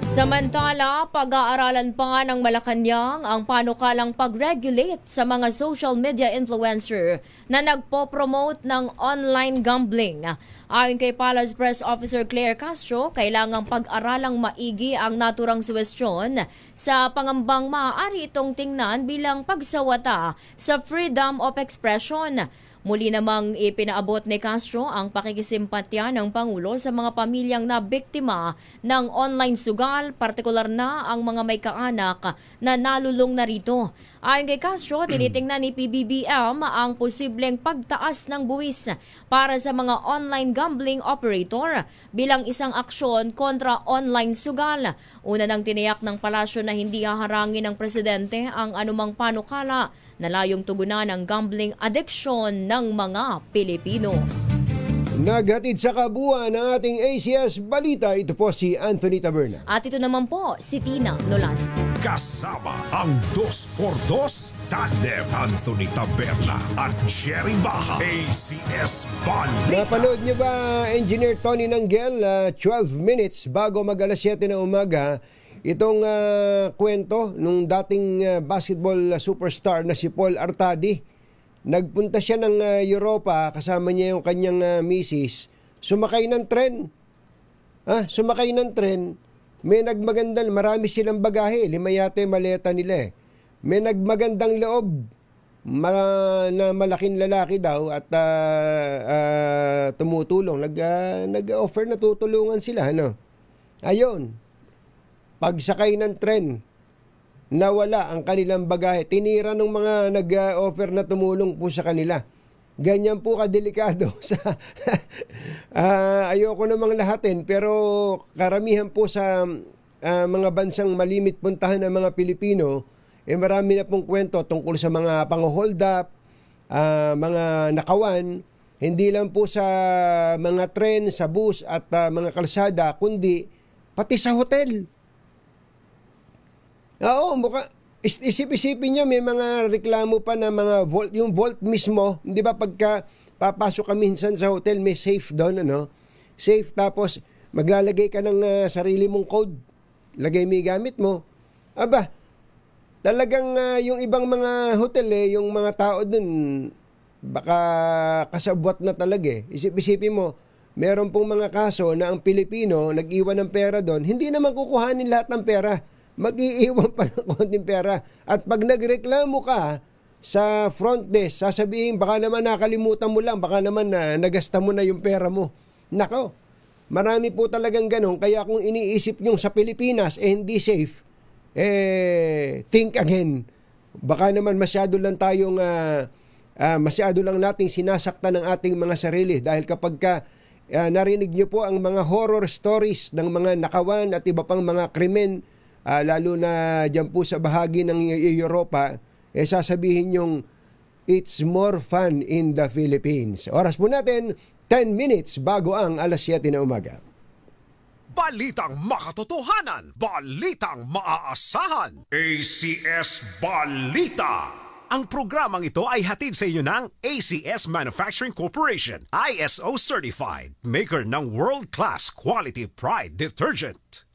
Samantala, pag-aaralan pa ng Malacanang ang panukalang pag-regulate sa mga social media influencer na nagpo-promote ng online gambling. Ayon kay Palace Press Officer Claire Castro, kailangang pag-aralang maigi ang naturang suwestyon sa pangambang maaari itong tingnan bilang pagsawata sa freedom of expression. Muli namang ipinaabot ni Castro ang pakikisimpatya ng Pangulo sa mga pamilyang na biktima ng online sugal, partikular na ang mga may kaanak na nalulong na rito. Ayon kay Castro, tinitingnan ni PBBM ang posibleng pagtaas ng buwis para sa mga online gambling operator bilang isang aksyon kontra online sugal. Una nang tiniyak ng palasyo na hindi haharangin ng presidente ang anumang panukala na layong tugunan ang gambling addiction ng mga Pilipino. Naghatid sa kabuuan ng ating ACS Balita, ito po si Anthony Taberna. At ito naman po si Tina Nolasco. Kasama ang 2x2 tandem Anthony Taberna at Jerry Baja. ACS Balita. Napanood niyo ba, Engineer Tony Nanggel, 12 minutes bago mag alas 7 ng umaga, itong kwento nung dating basketball superstar na si Paul Artadi. Nagpunta siya ng Europa, kasama niya yung kanyang misis. Sumakay ng tren. Sumakay ng tren. May nagmagandang, marami silang bagahe. 5 yata maleta nila eh. May nagmagandang loob na malaking lalaki daw at tumutulong. Nag-offer na tutulungan sila. Ayun. Pagsakay ng tren, nawala ang kanilang bagahe. Tinira ng mga nag-offer na tumulong po sa kanila. Ganyan po kadelikado sa ayoko namang lahatin, pero karamihan po sa mga bansang malimit puntahan ng mga Pilipino, marami na pong kwento tungkol sa mga pang-hold up, mga nakawan, hindi lang po sa mga tren, sa bus at mga kalsada, kundi pati sa hotel. Oo, isip-isipin niya, may mga reklamo pa na mga vault, yung vault mismo, di ba pagka papasok ka minsan sa hotel, may safe doon, safe, tapos maglalagay ka ng sarili mong code, lagay mo yung gamit mo. Aba, talagang yung ibang mga hotel, yung mga tao doon, baka kasabwat na talaga eh. Isip-isipin mo, meron pong mga kaso na ang Pilipino nag-iwan ng pera doon, hindi naman kukuhanin lahat ng pera. Mag-iiwan pa ng konting pera. At pag nagreklamo ka sa front desk, sasabihin, baka naman nakalimutan mo lang, baka naman nagasta mo na yung pera mo. Nako, marami po talagang ganun. Kaya kung iniisip nyo sa Pilipinas, hindi safe, think again. Baka naman masyado lang nating sinasaktan ng ating mga sarili. Dahil kapag narinig nyo po ang mga horror stories ng mga nakawan at iba pang mga krimen, lalo na dyan po sa bahagi ng Europa, sasabihin nyong it's more fun in the Philippines. Oras po natin, 10 minutes bago ang alas 7 na umaga. Balitang makatotohanan, balitang maaasahan. ACS Balita. Ang programang ito ay hatid sa inyo ng ACS Manufacturing Corporation, ISO certified, maker ng world-class quality Pride detergent.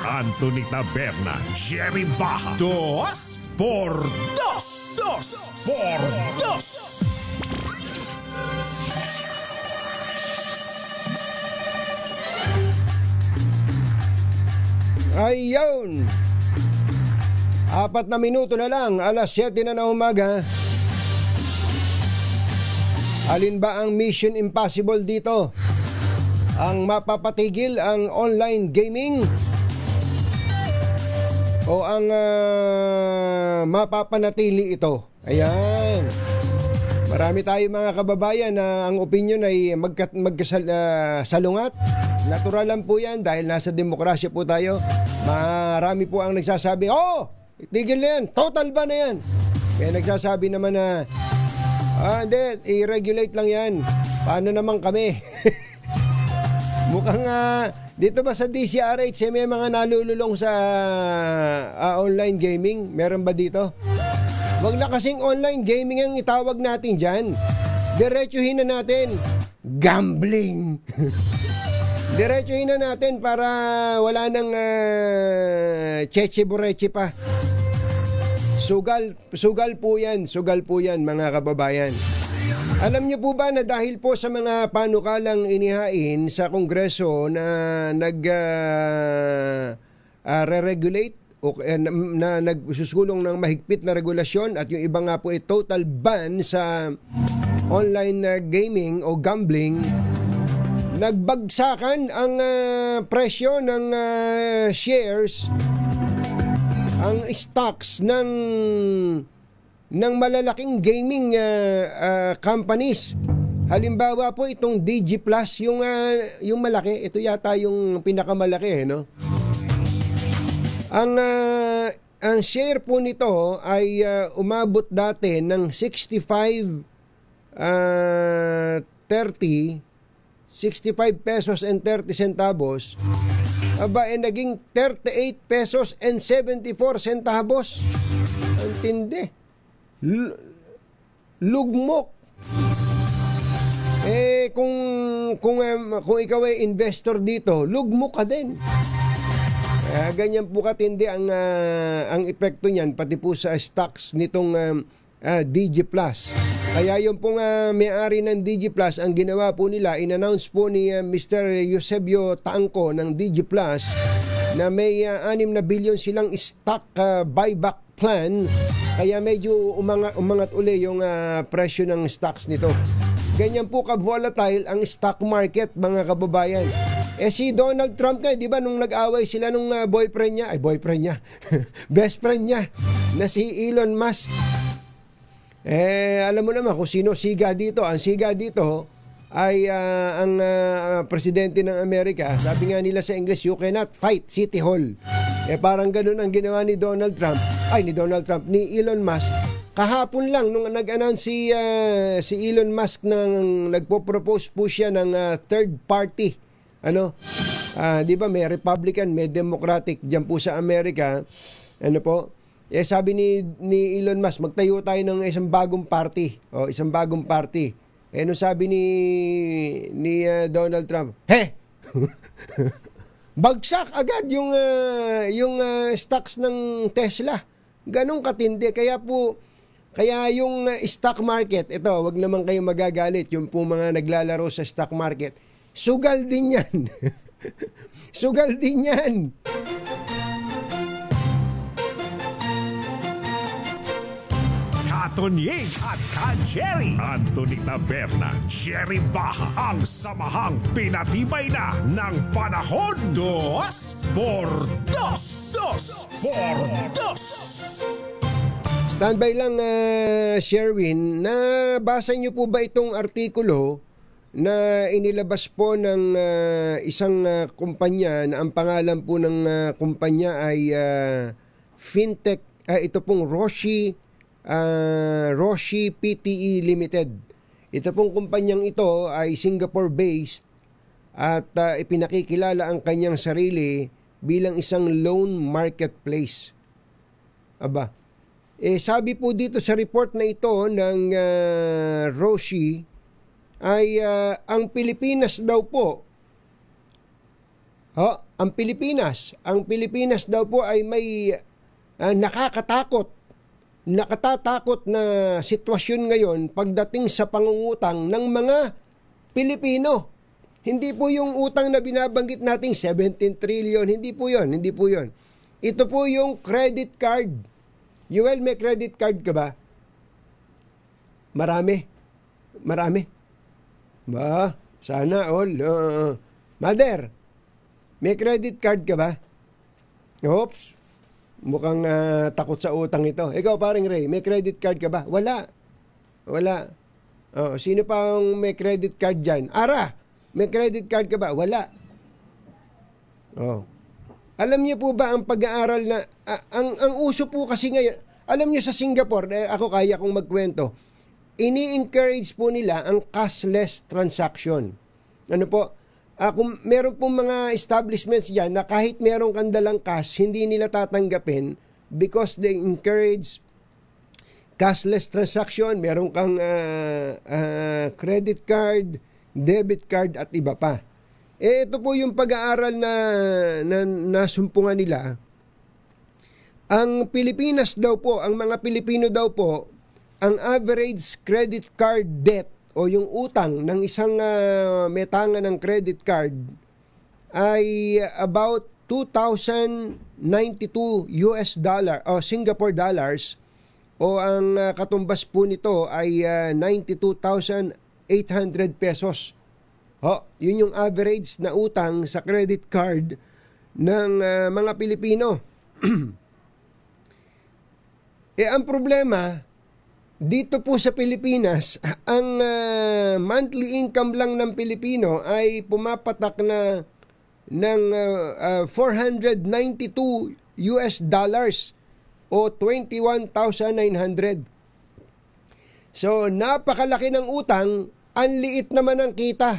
Anthony Taberna, Jerry Baja, Dos por Dos, Dos por Dos. Ayun! 4 na minuto na lang, alas 7 na umaga. Alin ba ang mission impossible dito? Ang mapapatigil ang online gaming? O ang mapapanatili ito? Ayan. Marami tayong mga kababayan na ang opinion ay magkasalungat. Natural lang po yan dahil nasa demokrasya po tayo. Marami po ang nagsasabi, tigil na yan, total ban na yan. Kaya nagsasabi naman na, hindi, i-regulate lang yan. Paano naman kami? Mukhang dito ba sa DCRH may mga nalululong sa online gaming? Meron ba dito? Wag na kasing online gaming ang itawag natin dyan. Diretsuhin na natin. Gambling. Diretsuhin na natin para wala nang cheche-bureche pa. Sugal po yan mga kababayan. Alam niyo po ba na dahil po sa mga panukalang inihain sa Kongreso na re-regulate o na nagsusulong ng mahigpit na regulasyon at yung iba nga po ay total ban sa online gaming o gambling, nagbagsakan ang presyo ng shares, ang stocks ng malalaking gaming companies. Halimbawa po itong DG Plus, yung malaki, ito yata yung pinakamalaki, no? Ang share po nito ay umabot dati ng 65 pesos and 30 centavos. Naging 38 pesos and 74 centavos. Ang tindi. Lugmok. Kung ikaw ay investor dito, lugmok ka din. Ganyan po katindi ang epekto niyan pati po sa stocks nitong DG Plus. Kaya yung pong may-ari ng DG Plus, ang ginawa po nila, in-announce po ni Mr. Eusebio Tangco ng DG Plus na may 6 na bilyon silang stock buyback plan. Kaya medyo umangat uli yung presyo ng stocks nito. Ganyan po ka-volatile ang stock market, mga kababayan. Si Donald Trump nga, di ba, nung nag-away sila nung boyfriend niya, best friend niya, na si Elon Musk. Alam mo naman kung sino siga dito. Ang siga dito ay ang presidente ng Amerika. Sabi nga nila sa English, you cannot fight City Hall. Parang ganun ang ginawa ni Elon Musk. Kahapon lang nung nag-announce si Elon Musk nang nagpo-propose po siya ng third party. Di ba may Republican, may Democratic diyan po sa Amerika. Sabi ni Elon Musk, magtayo tayo ng isang bagong party. Isang bagong party. Nung sabi ni Donald Trump, bagsak agad yung stocks ng Tesla. Ganong katindi. Kaya yung stock market, ito, wag naman kayo magagalit, yung po mga naglalaro sa stock market, sugal din yan. Sugal din yan. Atonying at Jerry. Anthony Taberna, Jerry Baha, ang samahang pinatibay na ng panahon. 2 por 2. Standby lang, Sherwin. Nabasa niyo po ba itong artikulo na inilabas po ng isang kumpanya na ang pangalan po ng kumpanya ay Fintech, ito pong Roshi PTE Limited. Ito pong kumpanyang ito ay Singapore-based at ipinakikilala ang kanyang sarili bilang isang loan marketplace. Aba, sabi po dito sa report na ito ng Roshi ay ang Pilipinas daw po, ang Pilipinas daw po ay may nakatatakot na sitwasyon ngayon pagdating sa pangungutang ng mga Pilipino. Hindi po yung utang na binabanggit nating 17 trillion, hindi po yun. Ito po yung credit card. Yuel, may credit card ka ba? Marami. Ba, sana all. Mother, may credit card ka ba? Oops. Mukhang takot sa utang ito. Ikaw, paring Ray, may credit card ka ba? Wala. Sino pa ang may credit card dyan? Ara, may credit card ka ba? Wala. Alam niyo po ba ang pag-aaral na ang uso po kasi ngayon, alam niyo sa Singapore, ako kaya kong magkwento, ini-encourage po nila ang cashless transaction. Ano po? Kung meron pong mga establishments diyan na kahit meron kang dalang cash, hindi nila tatanggapin because they encourage cashless transaction. Meron kang credit card, debit card at iba pa. Ito po yung pag-aaral na nasumpungan nila. Ang Pilipinas daw po, ang mga Pilipino daw po, ang average credit card debt o yung utang ng isang may tanga ng credit card ay about $2,092 o Singapore dollars, o ang katumbas po nito ay 92,800 pesos. Yun yung average na utang sa credit card ng mga Pilipino. Ang problema, dito po sa Pilipinas, ang monthly income lang ng Pilipino ay pumapatak na ng $492 o 21,900. So, napakalaki ng utang, ang liit naman ang kita.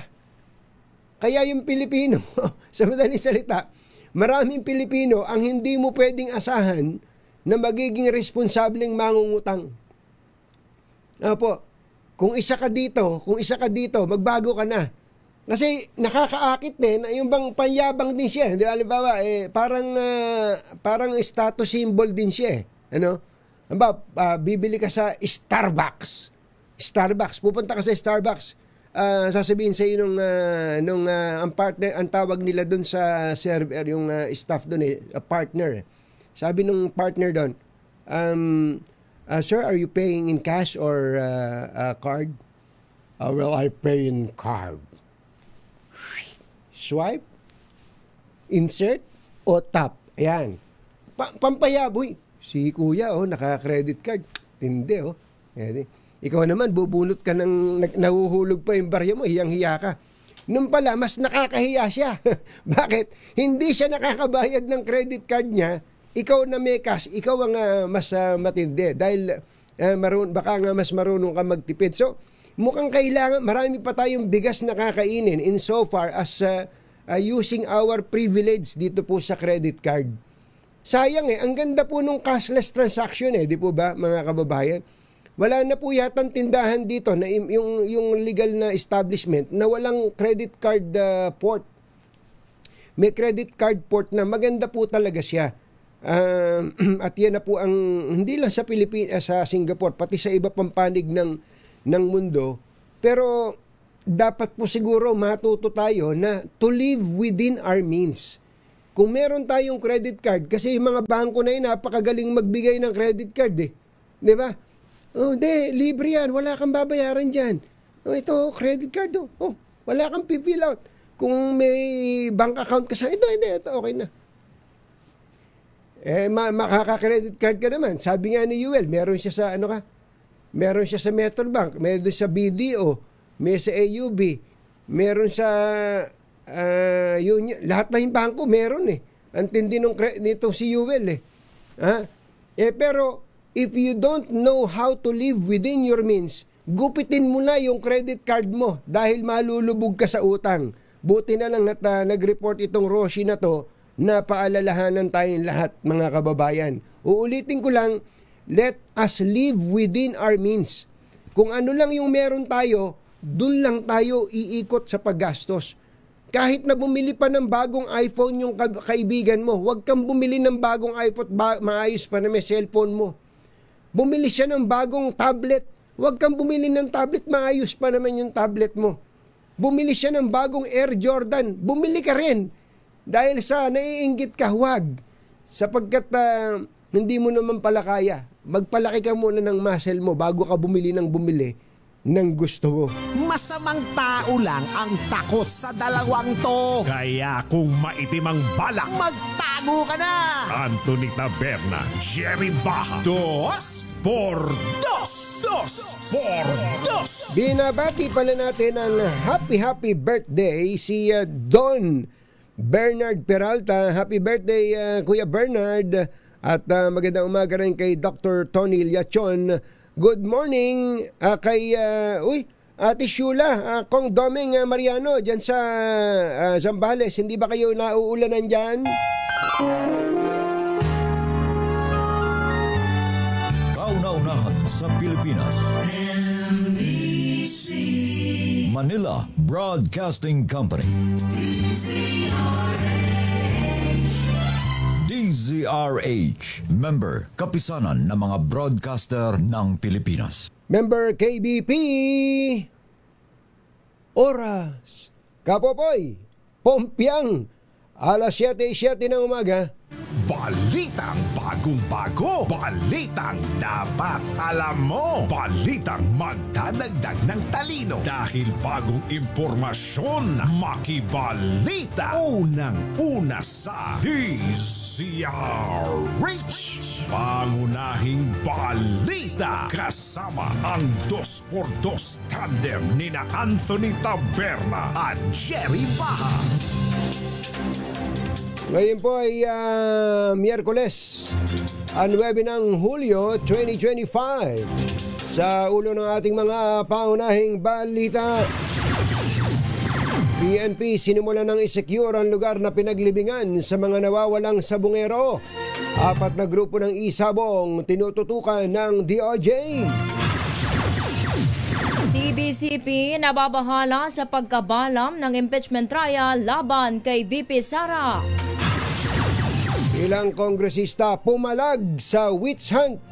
Kaya yung Pilipino, sa madaling salita, maraming Pilipino ang hindi mo pwedeng asahan na magiging responsableng mangungutang. Kung isa ka dito, magbago ka na. Kasi nakakaakit din, yung bang panyabang din siya. Di ba, halimbawa, parang status symbol din siya. Bibili ka sa Starbucks, pupunta ka sa Starbucks. Sasabihin sa iyo nung ang partner, ang tawag nila doon sa server, yung staff doon partner. Sabi nung partner doon, sir, are you paying in cash or card? Well, I pay in card. Swipe, insert, o tap. Ayan. Pampayaboy. Si kuya, naka-credit card. Tindi, Ikaw naman, bubunot ka ng nahuhulog pa yung barya mo, hiyang-hiya ka. Nung pala, mas nakakahiya siya. Bakit? Hindi siya nakakabayad ng credit card niya. Ikaw na may cash, ikaw ang mas matindi. Dahil baka nga mas marunong ka magtipid. So, mukhang kailangan, marami pa tayong bigas na kakainin in so far as using our privilege dito po sa credit card. Sayang ang ganda po nung cashless transaction di po ba, mga kababayan? Wala na po yatang tindahan dito na yung legal na establishment na walang credit card port. May credit card port na maganda po talaga siya. At yan na po ang hindi lang sa Pilipinas, sa Singapore, pati sa iba pang panig ng mundo. Pero dapat po siguro matuto tayo na to live within our means. Kung meron tayong credit card, kasi yung mga bangko na yun napakagaling magbigay ng credit card di ba? Oh, hindi, libre yan. Wala kang babayaran dyan. Oh, ito, credit card. Oh, wala kang fill out. Kung may bank account ka sa ito, okay na. Makaka-credit card ka naman. Sabi nga ni Yuel, meron siya sa meron siya sa Metrobank, meron sa BDO, may sa AUB, meron sa lahat na yung bangko meron eh. Ang tindi nito si Yuel eh. Pero if you don't know how to live within your means, gupitin mo na yung credit card mo dahil malulubog ka sa utang. Buti na lang at nag-report itong Roshi na to na paalalahanan tayong lahat, mga kababayan. Uulitin ko lang, let us live within our means. Kung ano lang yung meron tayo, dun lang tayo iikot sa paggastos. Kahit na bumili pa ng bagong iPhone yung kaibigan mo, huwag kang bumili ng bagong iPhone, maayos pa na may cellphone mo. Bumili siya ng bagong tablet, huwag kang bumili ng tablet, maayos pa naman yung tablet mo. Bumili siya ng bagong Air Jordan, bumili ka rin. Dahil sa naiinggit ka, huwag. Sapagkat hindi mo naman pala kaya. Magpalaki ka muna ng muscle mo bago ka bumili ng gusto mo. Masamang tao lang ang takot sa dalawang to. Kaya kung maitim ang balak, magtago ka na. Anthony Taberna, Jerry Baha, 2 por 2. Binabati pala natin ang happy birthday si Don Bernard Peralta. Happy birthday Kuya Bernard. At magandang umaga rin kay Dr. Tony Liachon. Good morning kay Ate Shula, Kong Doming Mariano dyan sa Zambales. Hindi ba kayo nauulanan dyan? Kauna-unahan sa Pilipinas. NBC Manila Broadcasting Company. DZRH, member, kapisanan ng mga broadcaster ng Pilipinas. Member KBP, oras, Kapopoy, Pompiang, alas 7:07 ng umaga. Balitang bagong-bago. Balitang dapat alam mo. Balitang magdadagdag ng talino. Dahil bagong impormasyon, makibalita. Unang-una sa DZRH. Pangunahing balita. Kasama ang 2x2 tandem ni na Anthony Taberna at Jerry Baha. Ngayon po ay Miyerkules, 9 ng Hulyo 2025. Sa ulo ng ating mga pangunahing balita, PNP sinimula ng isecure ang lugar na pinaglibingan sa mga nawawalang sabungero. 4 na grupo ng isabong tinututukan ng DOJ. CBCP nababahala sa pagkabalam ng impeachment trial laban kay VP Sara. Ilang kongresista pumalag sa witch hunt.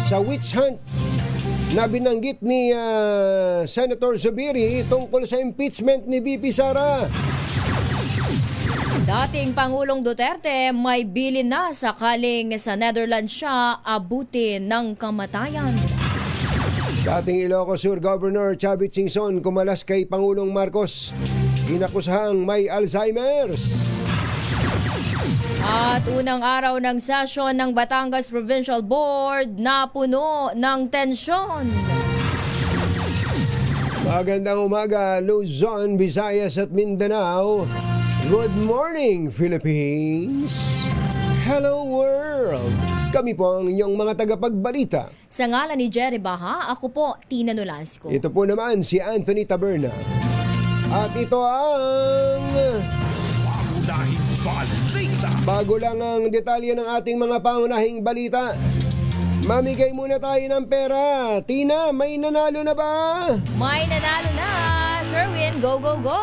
Sa witch hunt na binanggit ni Senator Zubiri tungkol sa impeachment ni VP Sara. Dating Pangulong Duterte may bilin na sakaling sa Netherlands siya abutin ng kamatayan. Dating Ilocos Sur Governor Chavit Singson kumalas kay Pangulong Marcos. Inakusahang may Alzheimer's. At unang araw ng session ng Batangas Provincial Board na puno ng tensyon. Magandang umaga, Luzon, Visayas at Mindanao. Good morning, Philippines. Hello, world. Kami po ang inyong mga tagapagbalita. Sa ngalan ni Jerry Baha, ako po, Tina Nolasco. Ito po naman si Anthony Taberna. At ito ang... Pangunahing balita. Bago lang ang detalye ng ating mga pangunahing balita, mamigay muna tayo ng pera. Tina, may nanalo na ba? May nanalo na! Sherwin, go, go, go!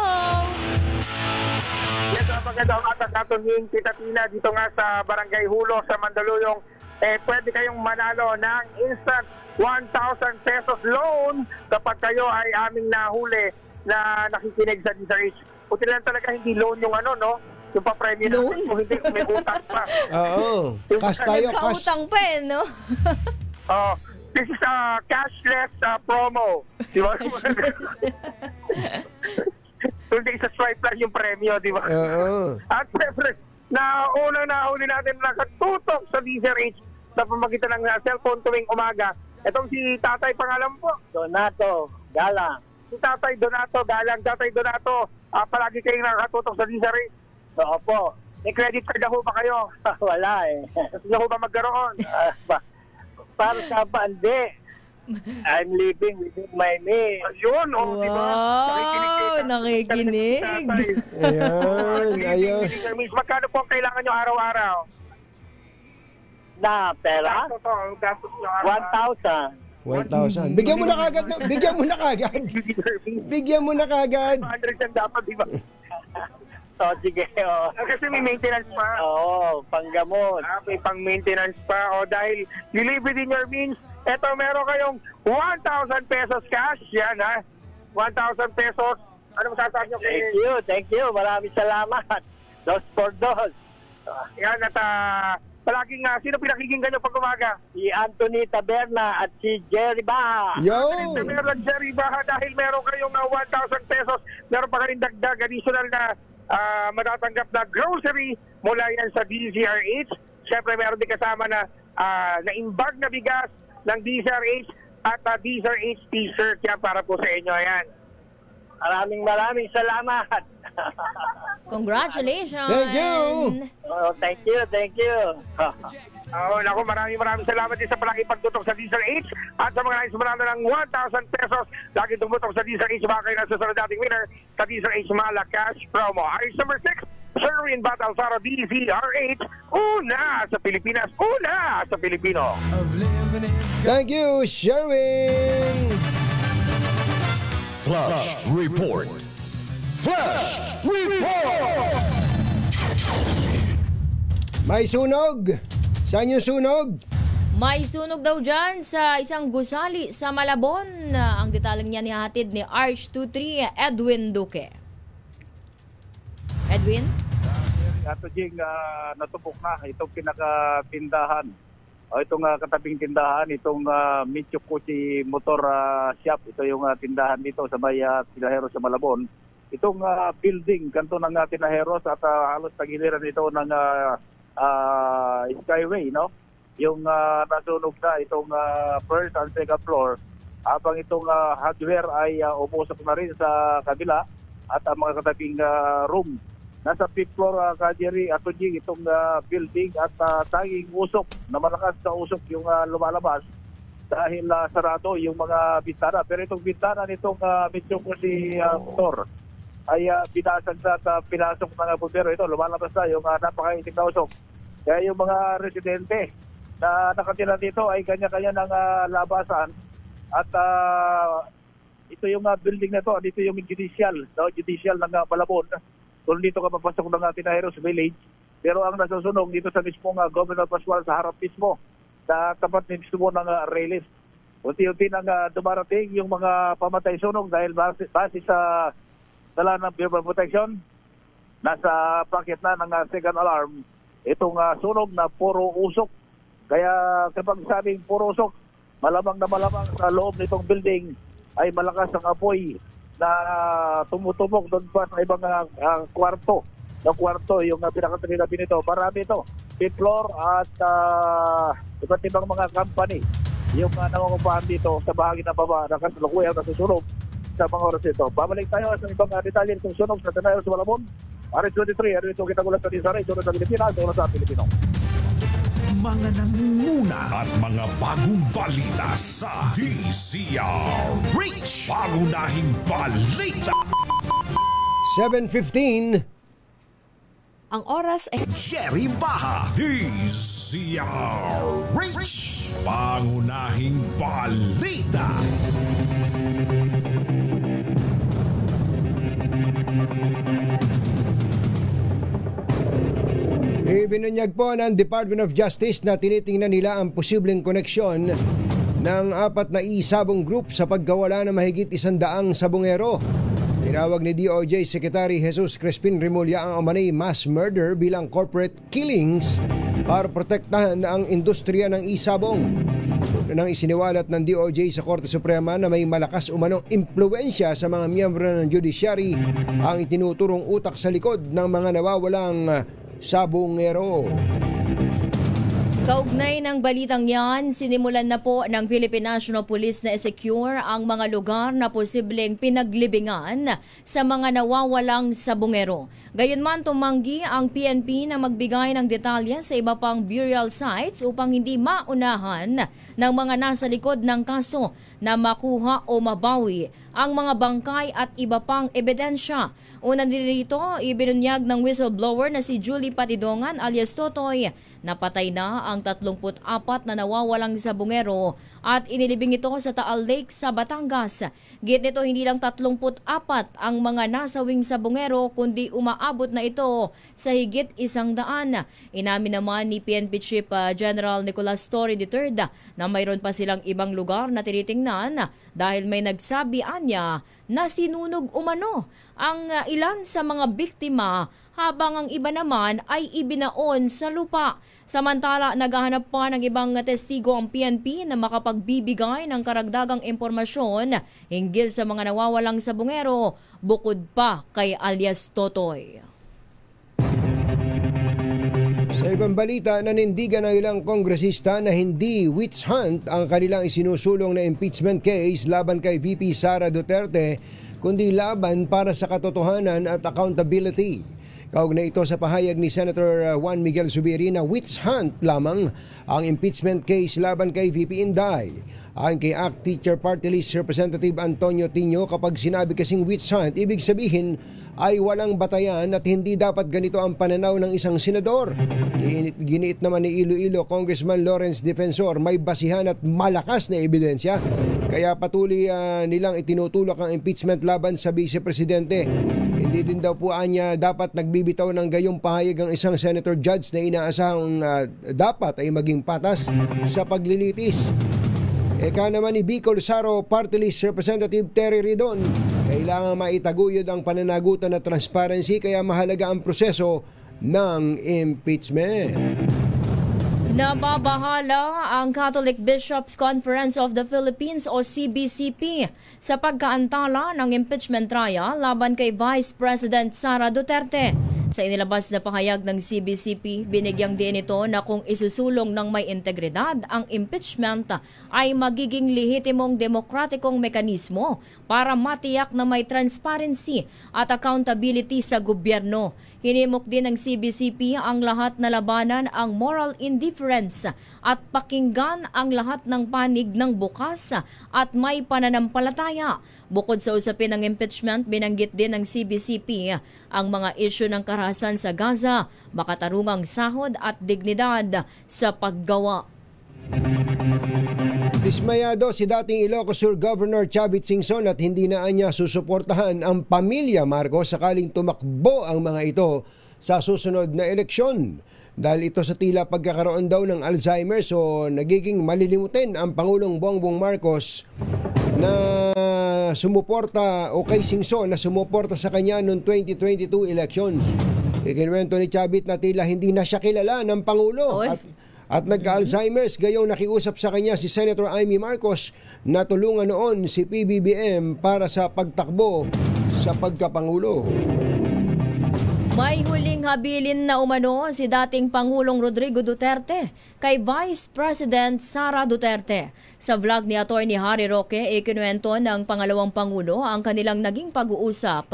Yes, magandang atas natin Tita Tina dito nga sa Barangay Hulo sa Mandaluyong. Pwede kayong manalo ng instant 1,000 pesos loan kapag kayo ay aming nahuli na nakikinig sa DZRH. Puti lang talaga hindi loan yung Yung pa-premyo natin kung hindi may utang pa. Oo. Cash tayo, cash. Nagkautang pa eh, no? This is a cashless promo. Di ba? Hindi sa swipe lang yung premyo, di ba? Oo. At syempre, unang nahuli natin nakatutok sa DZRH sa pamagitan ng cellphone tuwing umaga. Itong si Tatay, pangalan po? Donato Galang. Si Tatay Donato Galang. Tatay Donato, palagi kayong nakatutok sa DZRH. Oo po. May credit card na ho ba kayo? Wala eh. Gusto na ho ba magkaroon? Para sa bandi. I'm living within my means. Ayun, di ba? Nakikinig. Ayan, ayos. Magkano po ang kailangan nyo araw-araw? Na pera? Gastos nyo araw-araw. 1,000. Bigyan mo na kagad. Bigyan mo na kagad. Bigyan mo na kagad. 200 yan dapat, di ba? Sige. Kasi may maintenance pa. Oo, panggamot. May pang-maintenance pa. Dahil you live within your means, eto meron kayong 1,000 pesos cash. Yan ha. 1,000 pesos. Ano masasabi nyo kayo? Thank you. Maraming salamat. Dos por dos. Yan at palaging sino pinakikinggan nyo pag umaga? Si Anthony Taberna at si Jerry Baha. Yo! Meron Jerry Baha dahil meron kayong 1,000 pesos. Meron pa kayong dagdag additional na matatanggap na grocery mula yan sa DZRH. Siyempre meron din kasama na imbag na bigas ng DZRH at DZRH t-shirt yan para po sa inyo. Yan. Maraming salamat. Congratulations. Thank you. Thank you. Naku, maraming salamat din sa palagi pagtutok sa DZRH at sa mga nais manalo ng 1,000 pesos. Lagi tumutok sa DZRH, baka kayo na susunod dating winner sa DZRH Mala Cash Promo. Ayos number 6, Sherwin Batalsaro, DZRH. Una sa Pilipinas, una sa Pilipino. Thank you, Sherwin. Flash Report. Flash Report! May sunog. Saan yung sunog? May sunog daw dyan sa isang gusali sa Malabon. Ang detaling niya nihatid ni Arch23 Edwin Duque. Edwin? Ato Jing, natupok na itong pinakatindahan. Itong katabing tindahan, itong Mitsubishi Motor Shop. Ito yung tindahan dito sa may Tinajeros sa Malabon. Itong building, kanto ng Tinajeros at halos tagiliran ito ng Skyway, no? Yung nasunog na itong first and second floor. Habang itong hardware ay umusok na rin sa kabila at mga katabing room. Nasa 5th floor, Kajeri, at itong building at tanging usok na malakas sa usok yung lumalabas dahil sarado yung mga bintana. Pero itong bintana nitong Mitsubishi Motor ay binasag na at pinasok ng bumbero. Ito, lumalabas na yung napakaitim na usok. Kaya yung mga residente na nakatira dito ay kanya-kanya ng labasan at ito yung building na ito, dito yung judicial ng Malabon. Kung dito ka papasok ng Tinajeros Village, pero ang nasusunog dito sa mismong Governor Pascual sa harap mismo, sa tapat mismo ng railis. Unti-unti nang dumarating yung mga pamatay sunog dahil base sa dala ng Bureau of Protection, nasa packet na ng second alarm, itong sunog na puro usok. Kaya kapag sabing puro usok, malamang sa loob nitong building ay malakas ang apoy na tumutubog doon pa sa ibang kwarto. Yung kwarto, yung pinakatinabi nito. Marami ito. 5th floor at iba't ibang mga company. Yung nangungupahan dito sa bahagi na baba na kasalukuyang nasusunog sa mga oras ito. Babalik tayo sa ibang detalye ng sunog sa Tinajeros sa Malabon. RH23, ito kita gulat sa DZRH, ito sa Pilipinas, ito sa Pilipino. Mga nangunguna at mga bagong balita sa DZRH. Pangunahing balita. 7:15. Ang oras ay Jerry Baha, DZRH. Pangunahing balita. Ibinunyag po ng Department of Justice na tinitingnan nila ang posibleng koneksyon ng 4 na isabong group sa pagkawala ng mahigit 100 sabongero Tinawag ni DOJ Secretary Jesus Crispin Remulla ang umano'y mass murder bilang corporate killings para protektahan ang industriya ng isabong. Nang isiniwalat ng DOJ sa Korte Suprema na may malakas umanong impluensya sa mga miyembro ng judiciary ang itinuturong utak sa likod ng mga nawawalang sabongero. Kaugnay ng balitang yan, sinimulan na po ng Philippine National Police na i-secure ang mga lugar na posibleng pinaglibingan sa mga nawawalang sabongero. Gayunman tumanggi ang PNP na magbigay ng detalye sa iba pang burial sites upang hindi maunahan ng mga nasa likod ng kaso na makuha o mabawi ang mga bangkay at iba pang ebidensya. Una dito, ibinunyag ng whistleblower na si Julie Patidongan alias Totoy. Napatay na ang 34 na nawawalang sabongero at inilibing ito sa Taal Lake sa Batangas. Git nito hindi lang 34 ang mga nasawing sabongero kundi umaabot na ito sa higit 100. Inamin naman ni PNP Chief General Nicolas Torre III na mayroon pa silang ibang lugar na tinitingnan dahil may nagsabi anya na sinunog umano ang ilan sa mga biktima habang ang iba naman ay ibinaon sa lupa. Samantala, naghahanap pa ng ibang testigo ang PNP na makapagbibigay ng karagdagang impormasyon hinggil sa mga nawawalang sabongero bukod pa kay alias Totoy. Sa ibang balita, nanindigan ng ilang kongresista na hindi witch hunt ang kanilang isinusulong na impeachment case laban kay VP Sara Duterte, kundi laban para sa katotohanan at accountability. Kaugnay ito sa pahayag ni Senator Juan Miguel Zubiri na witch hunt lamang ang impeachment case laban kay VP Inday. Ayon kay ACT Teacher Party List Representative Antonio Tino, kapag sinabi kasing witch hunt, ibig sabihin ay walang batayan at hindi dapat ganito ang pananaw ng isang senador. Giniit naman ni Iloilo Congressman Lawrence Defensor, may basihan at malakas na ebidensya. Kaya patuloy nilang itinutulak ang impeachment laban sa Vice Presidente. Hindi din daw po anya dapat nagbibitaw ng gayong pahayag ang isang senator judge na inaasahang dapat ay maging patas sa paglilitis. Eka naman ni Bicol Saro Party List Representative Terry Ridon, kailangan maitaguyod ang pananagutan at transparency kaya mahalaga ang proseso ng impeachment. Nababahala ang Catholic Bishops Conference of the Philippines o CBCP sa pagkaantala ng impeachment trial laban kay Vice President Sara Duterte. Sa inilabas na pahayag ng CBCP, binigyang din ito na kung isusulong ng may integridad ang impeachment ay magiging lehitimong demokratikong mekanismo para matiyak na may transparency at accountability sa gobyerno. Hinimok din ng CBCP ang lahat na labanan ang moral indifference at pakinggan ang lahat ng panig ng bukas at may pananampalataya. Bukod sa usapin ng impeachment, binanggit din ng CBCP ang mga isyu ng karahasan sa Gaza, makatarungang sahod at dignidad sa paggawa. Dismayado si dating Ilocos Sur Governor Chavit Singson at hindi na niya susuportahan ang pamilya Marcos sakaling tumakbo ang mga ito sa susunod na eleksyon. Dahil ito sa tila pagkakaroon daw ng Alzheimer's o nagiging malilimutin ang Pangulong Bongbong Marcos na sumuporta o kay Singson na sumuporta sa kanya noong 2022 elections. Ikinuwento ni Chavit na tila hindi na siya kilala ng Pangulo at nagka-Alzheimer's, gayong nakiusap sa kanya si Senator Amy Marcos na tulungan noon si PBBM para sa pagtakbo sa pagkapangulo. May huling habilin na umano si dating Pangulong Rodrigo Duterte kay Vice President Sara Duterte. Sa vlog ni Atty. Harry Roque, ikinuwento ng pangalawang Pangulo ang kanilang naging pag-uusap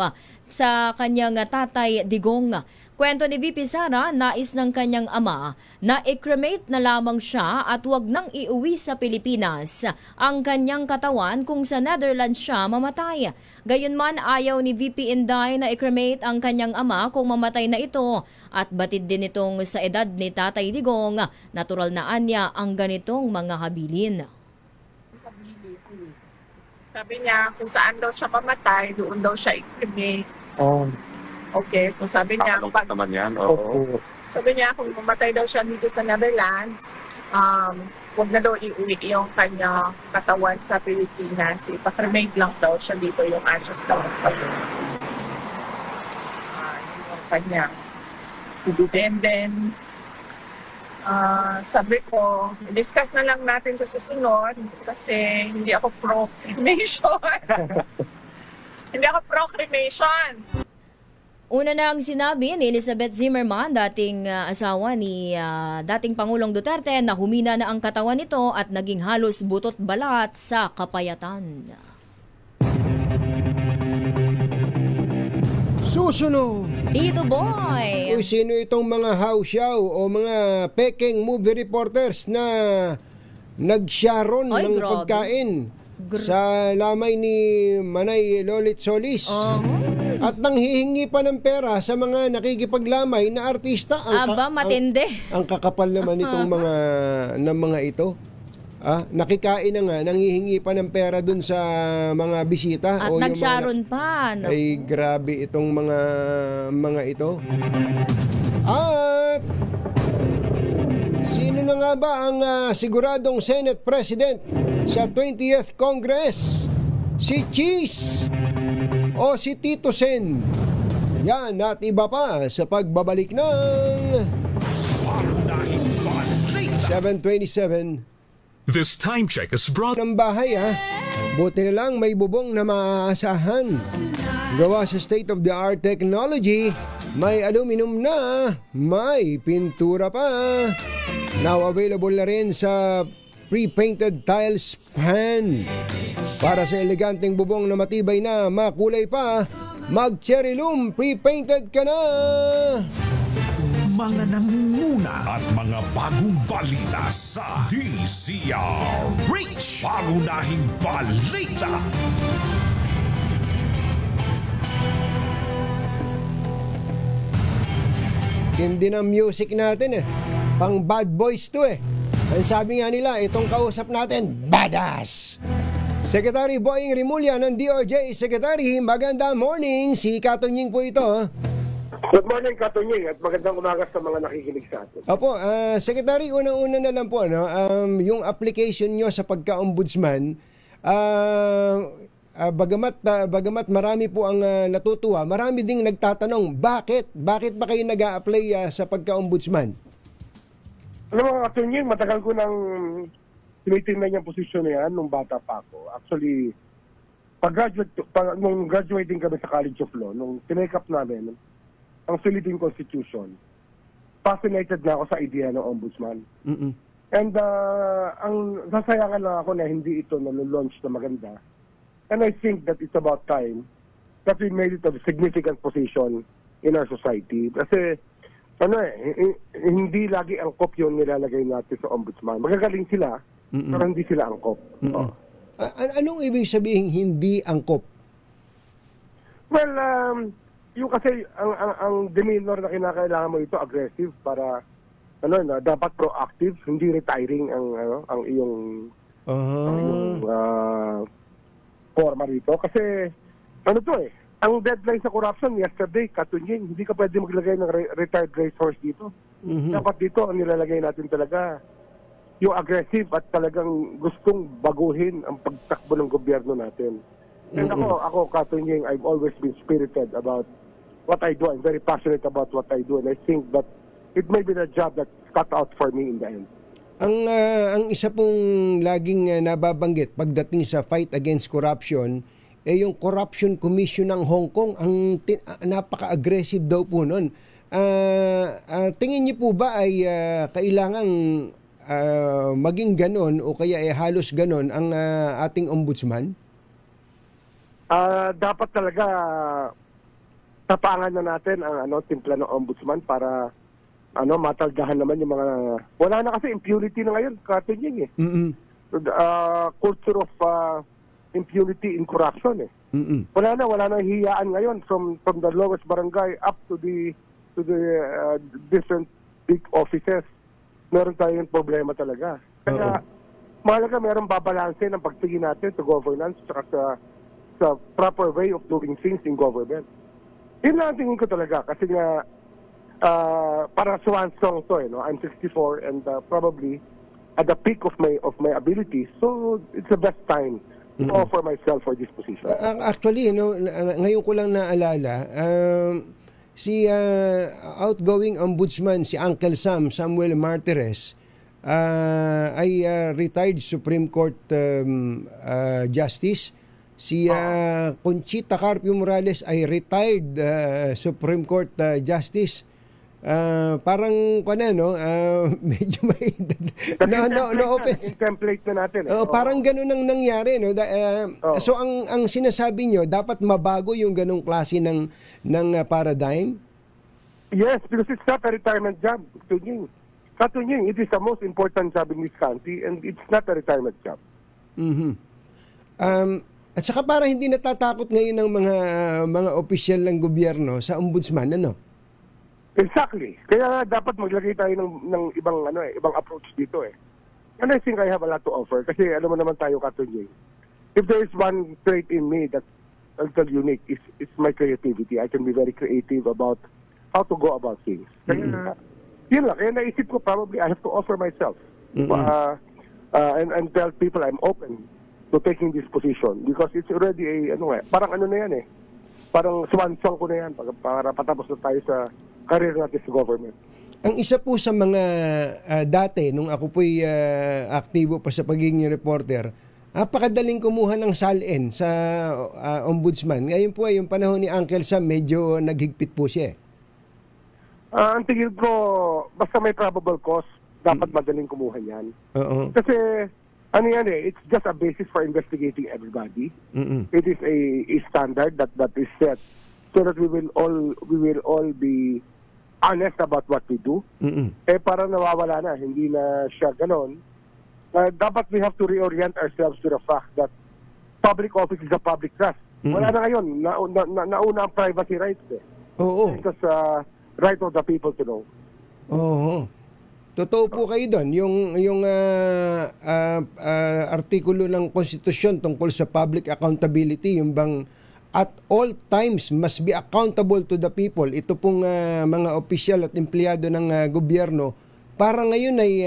sa kanyang tatay Digong. Kwento ni VP Sara, nais ng kanyang ama na i-cremate na lamang siya at huwag nang iuwi sa Pilipinas ang kanyang katawan kung sa Netherlands siya mamatay. Gayunman, ayaw ni VP Inday na i-cremate ang kanyang ama kung mamatay na ito at batid din itong sa edad ni Tatay Digong, natural na anya ang ganitong mga habilin. Sabi niya kung saan daw siya mamatay, doon daw siya i-cremate. Okay, so sabi niya, naman yan. Oo. Sabi niya kung mamatay daw siya dito sa Netherlands, huwag na daw iuwi yung kanya katawan sa Pilipinas. Ipa-cremate lang daw siya dito yung ashes daw. kanya. And then, sabi ko, discuss na lang natin sa susunod kasi hindi ako pro-cremation. Hindi ako pro-cremation. Una nang sinabi ni Elizabeth Zimmerman, dating asawa ni dating Pangulong Duterte, na humina na ang katawan nito at naging halos butot balat sa kapayatan. Susunod! Tito Boy! Uy, sino itong mga hausyaw o mga peking movie reporters na nagsyaron ng grabe. pagkain sa lamay ni Manay Lolit Solis? At nanghihingi pa ng pera sa mga nakikipaglamay na artista. Aba, matindi. Ang kakapal naman itong mga ito. Nakikain na nga, nanghihingi pa ng pera dun sa mga bisita. At nagsyaron pa. No? Ay, grabe itong mga ito. At sino na nga ba ang siguradong Senate President sa 20th Congress? Si Cheese o si Tito Sen? Yan at iba pa sa pagbabalik ng 727. This time check is brought ng bahay buti na lang may bubong na maaasahan. Gawa sa state-of-the-art technology, may aluminum na, may pintura pa. Now available na rin sa pre-painted tiles pan. Para sa eleganteng bubong na matibay na, makulay pa, mag-cherry loom, pre-painted ka na. Mga nangunguna at mga bagong balita sa DZRH. Pangunahing balita. Hindi ng music natin pang bad boys to Ang sabi nga nila, itong kausap natin, badass. Secretary Boying Rimulya ng DOJ Secretary, magandang morning. Si Katunying po ito. Good morning, Katunying, at magandang umaga sa mga nakikinig sa atin. Opo, Secretary, unang-una na lang po, yung application nyo sa pagka-ombudsman, bagamat marami po ang natutuwa, marami ding nagtatanong, bakit ba kayo nag-a-apply sa pagka-ombudsman? Alam mo, Katunying, matagal ko nang tinitingnan yung posisyon na yan nung bata pa ako. Actually, nung graduating kami sa College of Law, nung tinake up namin ang Philippine Constitution, fascinated na ako sa idea ng ombudsman. And ang sasayangan lang ako na hindi ito nalulaunch na maganda. And I think that it's about time that we made it a significant position in our society. Kasi, hindi lagi angkop yung nilalagay natin sa ombudsman. Magagaling sila, pero hindi sila angkop. Anong ibig sabihin hindi angkop? Well, yung kasi ang demeanor na kinakailangan mo ito aggressive para dapat proactive, hindi retiring ang iyong forma rito kasi ang deadline sa corruption yesterday, Katunying, hindi ka pwede maglagay ng retired racehorse dito. Dapat dito ang nilalagay natin talaga yung aggressive at talagang gustong baguhin ang pagtakbo ng gobyerno natin. And ako Katunying, I've always been spirited about what I do. I'm very passionate about what I do, and I think that it may be the job that's cut out for me in the end. Ang isa pong laging nababanggit pagdating sa fight against corruption, yung Corruption Commission ng Hong Kong, ang napaka-aggressive daw po nun. Tingin niyo po ba ay kailangang maging ganon o kaya ay halos ganon ang ating ombudsman? Dapat talaga tapangan na natin ang timpla ng ombudsman para mataldahan naman yung mga wala na kasi impunity na ngayon, Katunying culture of impunity in corruption wala na hiyaan ngayon from the lowest barangay up to the different big offices. Meron tayong problema talaga. Kaya mahalaga merong babalanse ng pagtingin natin sa governance at sa proper way of doing things in government. Yun lang ang tingin ko talaga kasi nga para swan song to I'm 64 and probably at the peak of my abilities, so it's the best time to offer myself for this position. Actually, ngayon ko lang naalala, si outgoing ombudsman si Uncle Samuel Martires ay retired Supreme Court Justice. Si Conchita Carpio Morales ay retired Supreme Court Justice. Parang medyo may no offense. Template na natin. Parang ganun ang nangyari, no. So ang sinasabi nyo, dapat mabago yung ganung klase ng paradigm. Yes, because it's not a retirement job, Tunying. Sa Tunying, it is the most important job in this country and it's not a retirement job. At saka para hindi natatakot ngayon ng mga opisyal ng gobyerno sa ombudsman, ano? Exactly. Kaya dapat maglagay tayo ng ibang ibang approach dito eh. And I think I have a lot to offer kasi alam mo naman tayo, Katunying. If there is one trait in me that's a little unique, it's my creativity. I can be very creative about how to go about things. Kaya yun lang. Kaya naisip ko probably I have to offer myself and tell people I'm open to taking this position because it's already parang na yan eh. Parang swan song ko na yan para patapos na tayo sa career natin sa government. Ang isa po sa mga dati, nung ako po'y aktibo pa sa pagiging reporter, napakadaling kumuha ng salin sa ombudsman. Ngayon po ay yung panahon ni Uncle Sam, medyo naghigpit po siya eh. Ang tingin ko, basta may probable cause, dapat madaling kumuha yan. Kasi, it's just a basis for investigating everybody. It is a standard that is set so that we will all be honest about what we do. Parang nawawala na, hindi na siya ganon. Dapat we have to reorient ourselves to the fact that public office is a public trust. Wala na ngayon, nauna ang privacy rights eh. Because right of the people to know. Totoo po kayo doon. Yung artikulo ng konstitusyon tungkol sa public accountability, yung bang at all times must be accountable to the people. Ito pong mga opisyal at empleyado ng gobyerno, para ngayon ay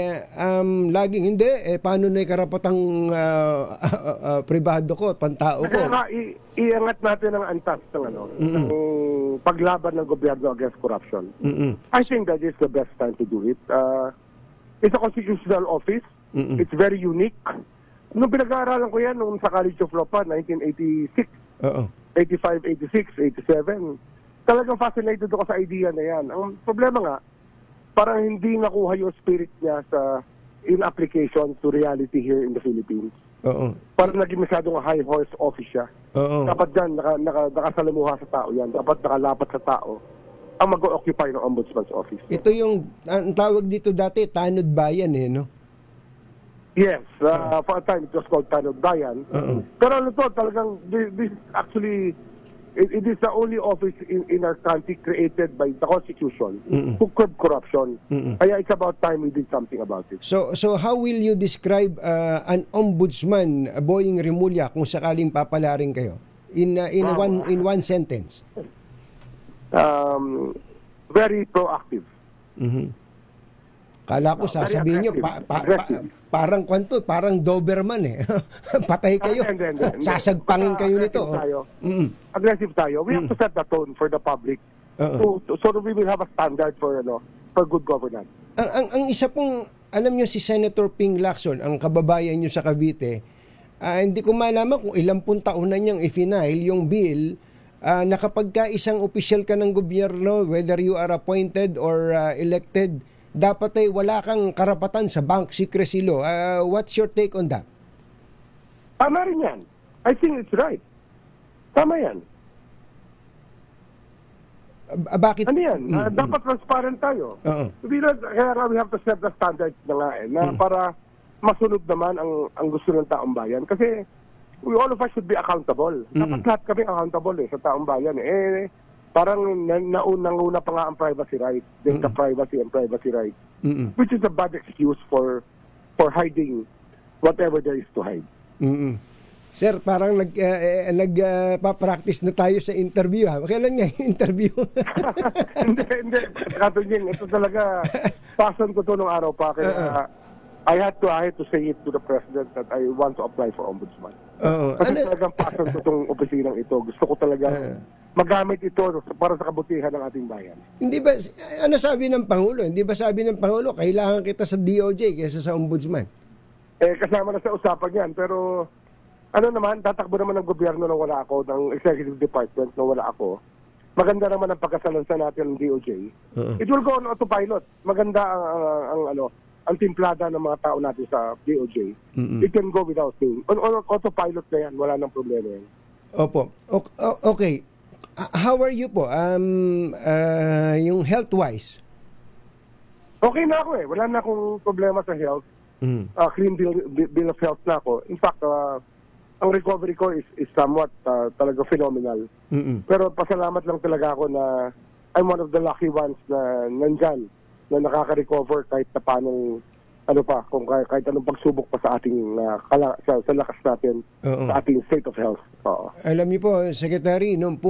laging hindi, paano na yung karapatang pribado ko, pantao ko. Kaya iangat natin ang antas ng paglaban ng gobyerno against corruption. I think that is the best time to do it. It's a constitutional office. It's very unique. Nung pinag-aaralan ko yan nung sa College of Law pa, 1986, 85, 86, 87, talagang fascinated ako sa idea na yan. Ang problema nga, parang hindi nakuha yung spirit niya in application to reality here in the Philippines. Parang naging masyadong high horse office siya. Dapat dyan, nakasalamuha sa tao yan. Dapat nakalapat sa tao ang mag-occupy ng Ombudsman's office. Ito yung, ang tawag dito dati, Tanod Bayan no? Yes. For a time, it was called Tanod Bayan. Pero talagang, this actually, it is the only office in our country created by the Constitution to curb corruption. Kaya it's about time we did something about it. So how will you describe an ombudsman, Boying Rimulya, kung sakaling papalaring kayo? In one sentence. Very proactive. Kala ko sasabihin nyo, parang kwanto, parang Doberman eh. Patay kayo. Sasagpangin kayo nito. Aggressive tayo. We have to set the tone for the public so that we will have a standard for good governance. Ang isa pong, alam nyo si Senator Ping Lacson, ang kababayan nyo sa Cavite, hindi ko malaman kung ilang pung taon na niyang i-final yung bill na kapag ka isang opisyal ka ng gobyerno, whether you are appointed or elected, dapat ay wala kang karapatan sa bank secrecy law. What's your take on that? Tama rin yan. I think it's right. Tama yan. Bakit? Ano yan? Dapat transparent tayo. Kaya we have to set the standards na nga na para masunod naman ang gusto ng taong bayan. Kasi all of us should be accountable. Dapat lahat kami accountable sa taong bayan. Parang naunang-una pa nga ang privacy rights, then the privacy and privacy rights, which is a bad excuse for hiding whatever there is to hide. Sir, parang nagpa-practice na tayo sa interview. Kailan nga yung interview? Hindi. Katunying, ito talaga, passion ko to nung araw pa. Kaya I had to say it to the President that I want to apply for ombudsman. Oo. Kasi talagang passion ko itong opisinang ito. Gusto ko talaga magamit ito para sa kabutihan ng ating bayan. Hindi ba, ano sabi ng Pangulo? Hindi ba sabi ng Pangulo, kailangan kita sa DOJ kaysa sa ombudsman? Kasama na sa usapan yan. Pero, ano naman, tatakbo naman ng gobyerno na wala ako, ng executive department na wala ako. Maganda naman ang pagkasalansa natin ng DOJ. It will go on autopilot. Maganda ang timplada ng mga tao natin sa DOJ. It can go without doing. On autopilot na yan, wala nang problema yan. Opo. Okay. How are you po? Yung health-wise? Okay na ako eh. Wala na akong problema sa health. Clean bill of health na ako. In fact, ang recovery ko is somewhat talaga phenomenal. Pero pasalamat lang talaga ako na I'm one of the lucky ones na nandyan, na nakaka-recover kahit na paano, kung kahit anong pagsubok pa sa ating, sa lakas natin, sa ating state of health. Alam niyo po, Secretary, nung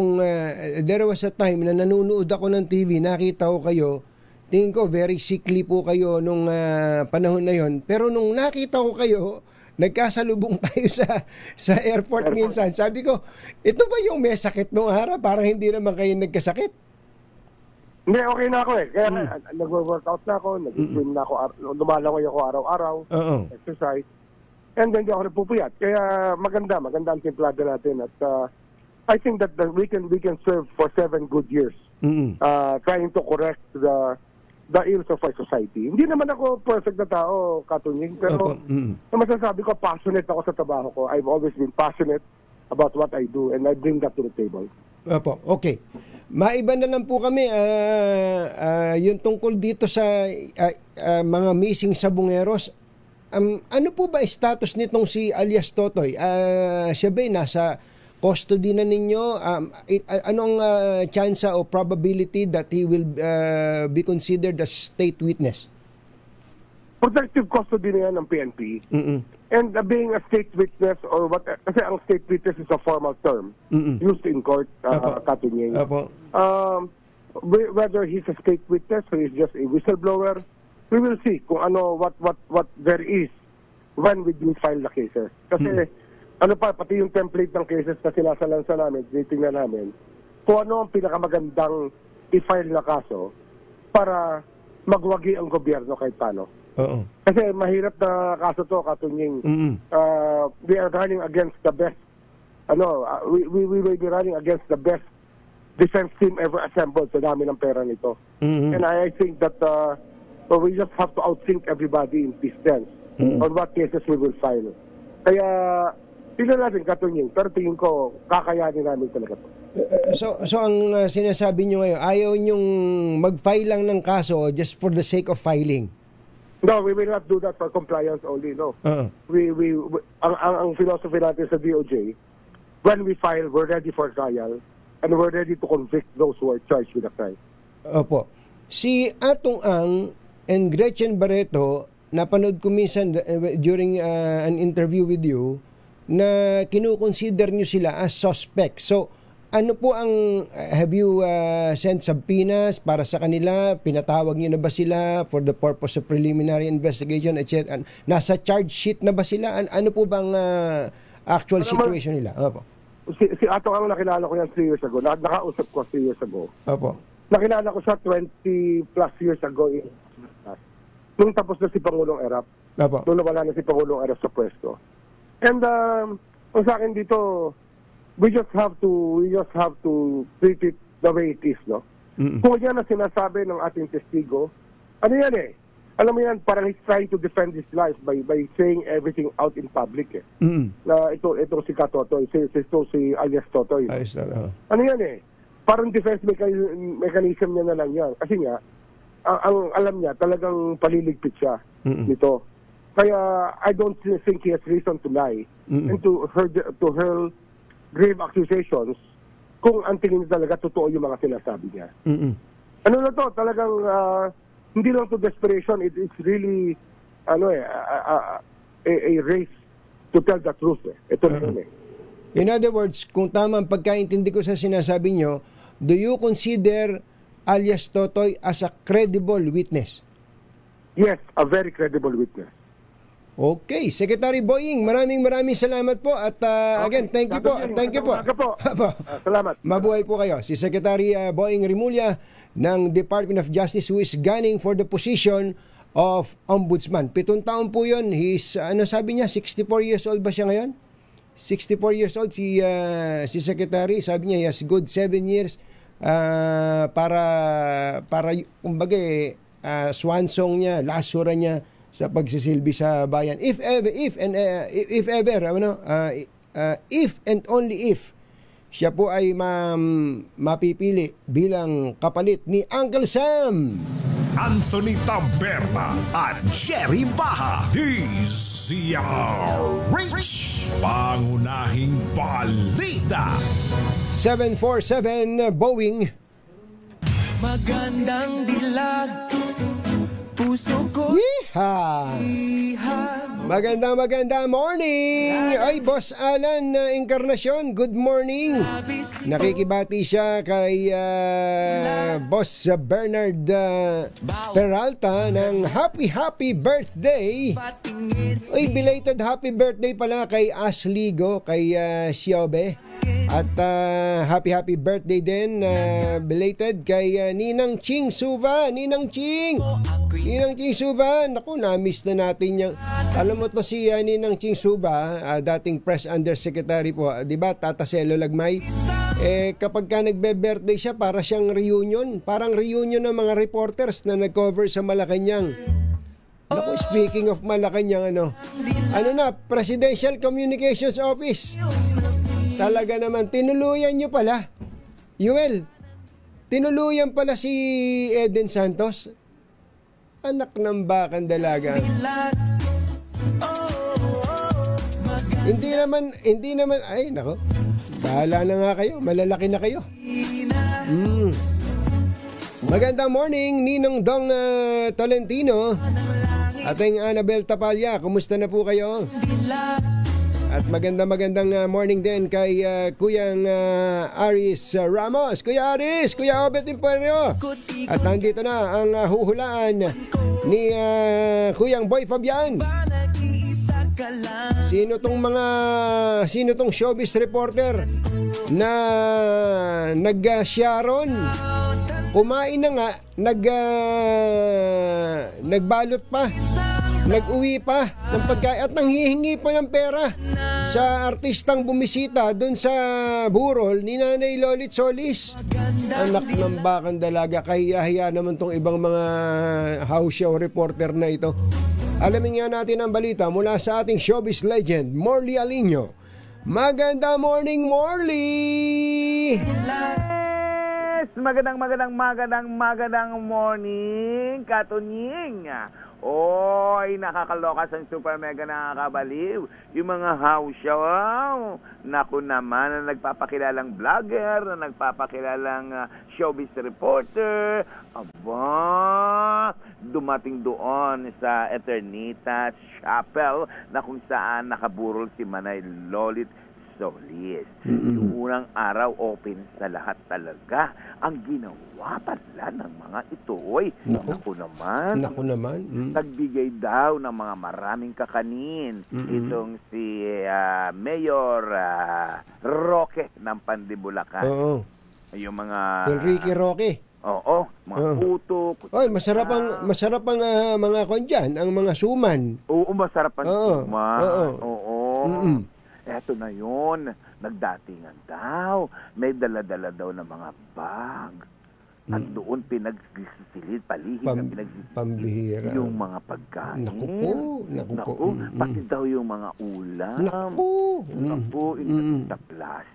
there was a time na nanonood ako ng TV, nakita ko kayo, tingin ko very sickly po kayo nung panahon na yon. Pero nung nakita ko kayo, nagkasalubong tayo sa airport minsan. Sabi ko, ito ba yung may sakit nung araw? Parang hindi naman kayo nagkasakit. Hindi, okay na ako eh. Kaya nag-workout na ako, nag-swim na ako, lumalangoy ako araw-araw, exercise. And then di ako nagpupuyat. Kaya maganda ang timplada natin. At I think that we can serve for 7 good years trying to correct the ills of our society. Hindi naman ako perfect na tao, Katunying, pero masasabi ko, passionate ako sa trabaho ko. I've always been passionate about what I do and I bring that to the table. Opo, okay. Maiba na lang po kami yung tungkol dito sa mga missing sabungeros. Ano po ba status nitong si alias Totoy? Siya ba nasa custody na ninyo? Anong chance o probability that he will be considered as state witness? Protective custody na yan ng PNP. And being a state witness or what, kasi ang state witness is a formal term used in court, Katunying. Whether he's a state witness or he's just a whistleblower, we will see kung what there is when we do file the cases. Kasi pati yung template ng cases na sinasalansa namin, tinitingnan namin, kung ano ang pinakamagandang i-file na kaso para magwagi ang gobyerno kahit paano. Kasi mahirap na kaso to, Katunying. We are running against the best, we will be running against the best defense team ever assembled sa dami ng pera nito. And I think that we just have to outthink everybody in this sense on what cases we will file. Kaya, tingnan natin, Katunying, pero tingin ko, kakayanin namin talaga to. So ang sinasabi nyo ngayon, ayaw nyong mag-file lang ng kaso just for the sake of filing? No, we will not do that for compliance only, no. Ang philosophy natin sa DOJ, when we file, we're ready for trial and we're ready to convict those who are charged with a crime. Opo. Si Atong Ang and Gretchen Barreto, napanood ko minsan during an interview with you, na kinukonsider nyo sila as suspect. So, ano po have you sent subpoenas para sa kanila? Pinatawag niyo na ba sila for the purpose of preliminary investigation, etc.? Nasa charge sheet na ba sila? Ano po bang actual situation nila? Opo. Si Atong Ang nakilala ko yan 3 years ago. Nakausap ko 3 years ago. Opo. Nakilala ko siya 20 plus years ago. Nung tapos na si Pangulong Erap. Opo. Nung nawala na si Pangulong Erap sa pwesto. And kung sa akin dito, we just have to treat it the way it is, no? Kung yan na sinasabi ng ating testigo, ano yan eh? Alam mo yan, parang he's trying to defend his life by saying everything out in public eh. Na ito si Katotoy, si alias Totoy. Ano yan eh? Parang defense mechanism niya na lang yan. Kasi nga, ang alam niya, talagang paliligpit siya nito. Kaya I don't think he has reason to lie and to hurl grave accusations kung ang tingin talaga totoo yung mga sinasabi niya. Ano na to, talagang hindi lang to desperation, it's really a race to tell the truth. Ito na yun eh. In other words, kung tama ang pagkaintindi ko sa sinasabi nyo, do you consider alias Totoy as a credible witness? Yes, a very credible witness. Okay, Secretary Boying, maraming salamat po at again, thank you po. Thank you po. Salamat. Mabuhay po kayo. Si Secretary Boying Rimulya ng Department of Justice who is gunning for the position of Ombudsman. 7 taon po yun. He's, sabi niya, 64 years old ba siya ngayon? 64 years old si Secretary. Sabi niya, he has good 7 years para kumbaga swan song niya, lasura niya sa pagsisilbi sa bayan. If and only if siya po ay mapipili bilang kapalit ni Uncle Sam. Anthony Taberna at Jerry Baha, DZRH, pangunahing balita. 747 Boeing. Magandang dilag, puso ko. Magandang morning. Ay, Boss Alan Encarnacion, good morning. Nakikibati siya kay Boss Bernard Peralta ng happy birthday. Ay, belated happy birthday pala kay Ashley Go, kay Siobe. At happy birthday din belated kay Ninang Ching Suva. Ninang Ching Suva, naku, na-miss na natin yung, alam mo to si Ninang Ching Suva, dating press undersecretary po, di ba, Tata Celo Lagmay, kapag ka nagbe-birthday siya, para siyang reunion, parang reunion ng mga reporters na nag-cover sa Malacanang. Naku, speaking of Malacanang, ano na, Presidential Communications Office, talaga naman, tinuluyan nyo pala, Yuel, tinuluyan pala si Eden Santos. Anak ng bakang dalaga. Hindi naman, ay nako. Bahala na nga kayo, malalaki na kayo. Magandang morning, Ninong Dong Tolentino. Ating Annabel Tapalya, kumusta na po kayo? At magandang morning din kay Kuyang Aris Ramos. Kuya Aris, Kuya Obet Imperio. At nandito na ang huhulaan ni Kuyang Boy Fabian. Sino tong showbiz reporter na nag-Sharon? Kumain na nga, nagbalot pa. Nag-uwi pa ng pagkain at nanghihingi pa ng pera sa artistang bumisita doon sa burol ni Nanay Lolit Solis. Anak ng bakang dalaga, kahiya-hiya naman tong ibang mga house show reporter na ito. Alamin nga natin ang balita mula sa ating showbiz legend, Morley Alinio. Magandang morning, Morley! Yes! Magandang morning, Katunying! Oy, nakakaloka sa super mega nakakabaliw. Yung mga house show, naku naman, na nagpapakilalang vlogger, na nagpapakilalang showbiz reporter. Aba, dumating doon sa Eternitas Chapel na kung saan nakaburol si Manay Lolit Solis. Yung unang araw, open sa lahat talaga. Ang ginawa pala ng mga ito, naku naman. Nagbigay daw ng mga maraming kakanin. Itong si Mayor Roque ng Pandibulacan. Yung mga Enrique Roque. Oo, mga puto. Oy, masarap ang mga kondyan, ang mga suman. Oo, masarap ang suman. Oo. Eto na yun, nagdatingan daw. May dala-dala daw ng mga bag. At doon pinagsisilid, palihig na pinagsisilid. Pambihira. Yung mga pagkain. Naku po. Pati daw yung mga ulam. Naku, sa plastic.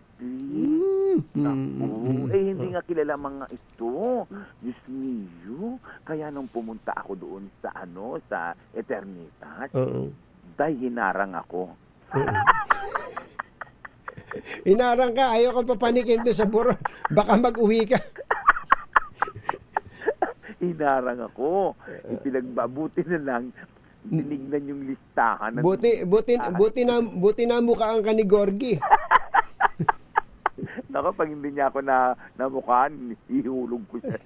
Hindi nga kilala mga ito. Diyos niyo. Kaya nung pumunta ako doon sa sa Eternitas, dahil hinarang ako. Inarang ka, ayaw kang papanikin doon sa burol. Baka mag-uwi ka. Inarang ako. Ipinagbabuti na lang. Tinignan yung listahan. Buti na mukhaan ka ni Gorgie. Naku, pag hindi niya ako namukhaan, ihulog ko siya.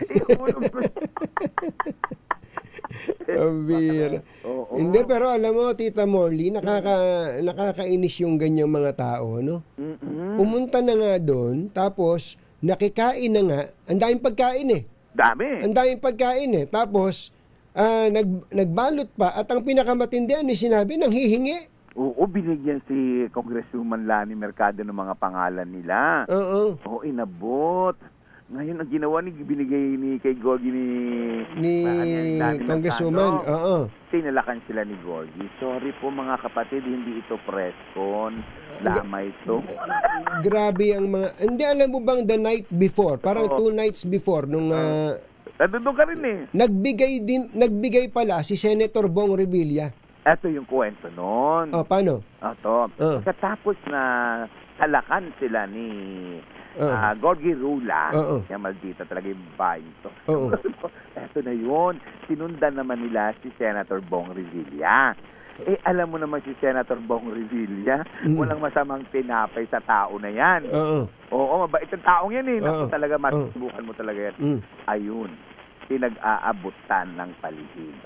Hindi, pero alam mo, Tita Morley, nakakainis yung ganyang mga tao, no? Pumunta na nga doon, tapos nakikain na nga, ang daming pagkain eh. Dami. Ang daming pagkain eh. Tapos, nagbalot pa, at ang pinakamatindihan ni sinabi, nang hihingi. Oo, binigyan si Congresswoman Lani Mercado ng mga pangalan nila. Oo. Oo, inabot. Ngayon, ang ginawa binigay ni kay Gorgie ni Congresswoman. Oo. Tinalakan sila ni Gorgie. Sorry po mga kapatid, hindi ito press con. Lama ito. Grabe ang mga... Hindi, alam mo bang the night before, parang 2 nights before, nung... Nandun ka rin eh. Nagbigay pala si Senator Bong Revilla. Ito yung kwento nun. Paano? Ito. Katapos na talakan sila ni Gorgie Rula. Kaya maldita talaga yung bahay ito. Ito na yun. Sinundan naman nila si Senator Bong Revilla. Alam mo naman si Senator Bong Revilla, walang masamang tinapay sa tao na yan. Oo, mabait ang taong yan eh. Naku talaga, masusubukan mo talaga yan. Ayun, pinag-aabutan ng paligid.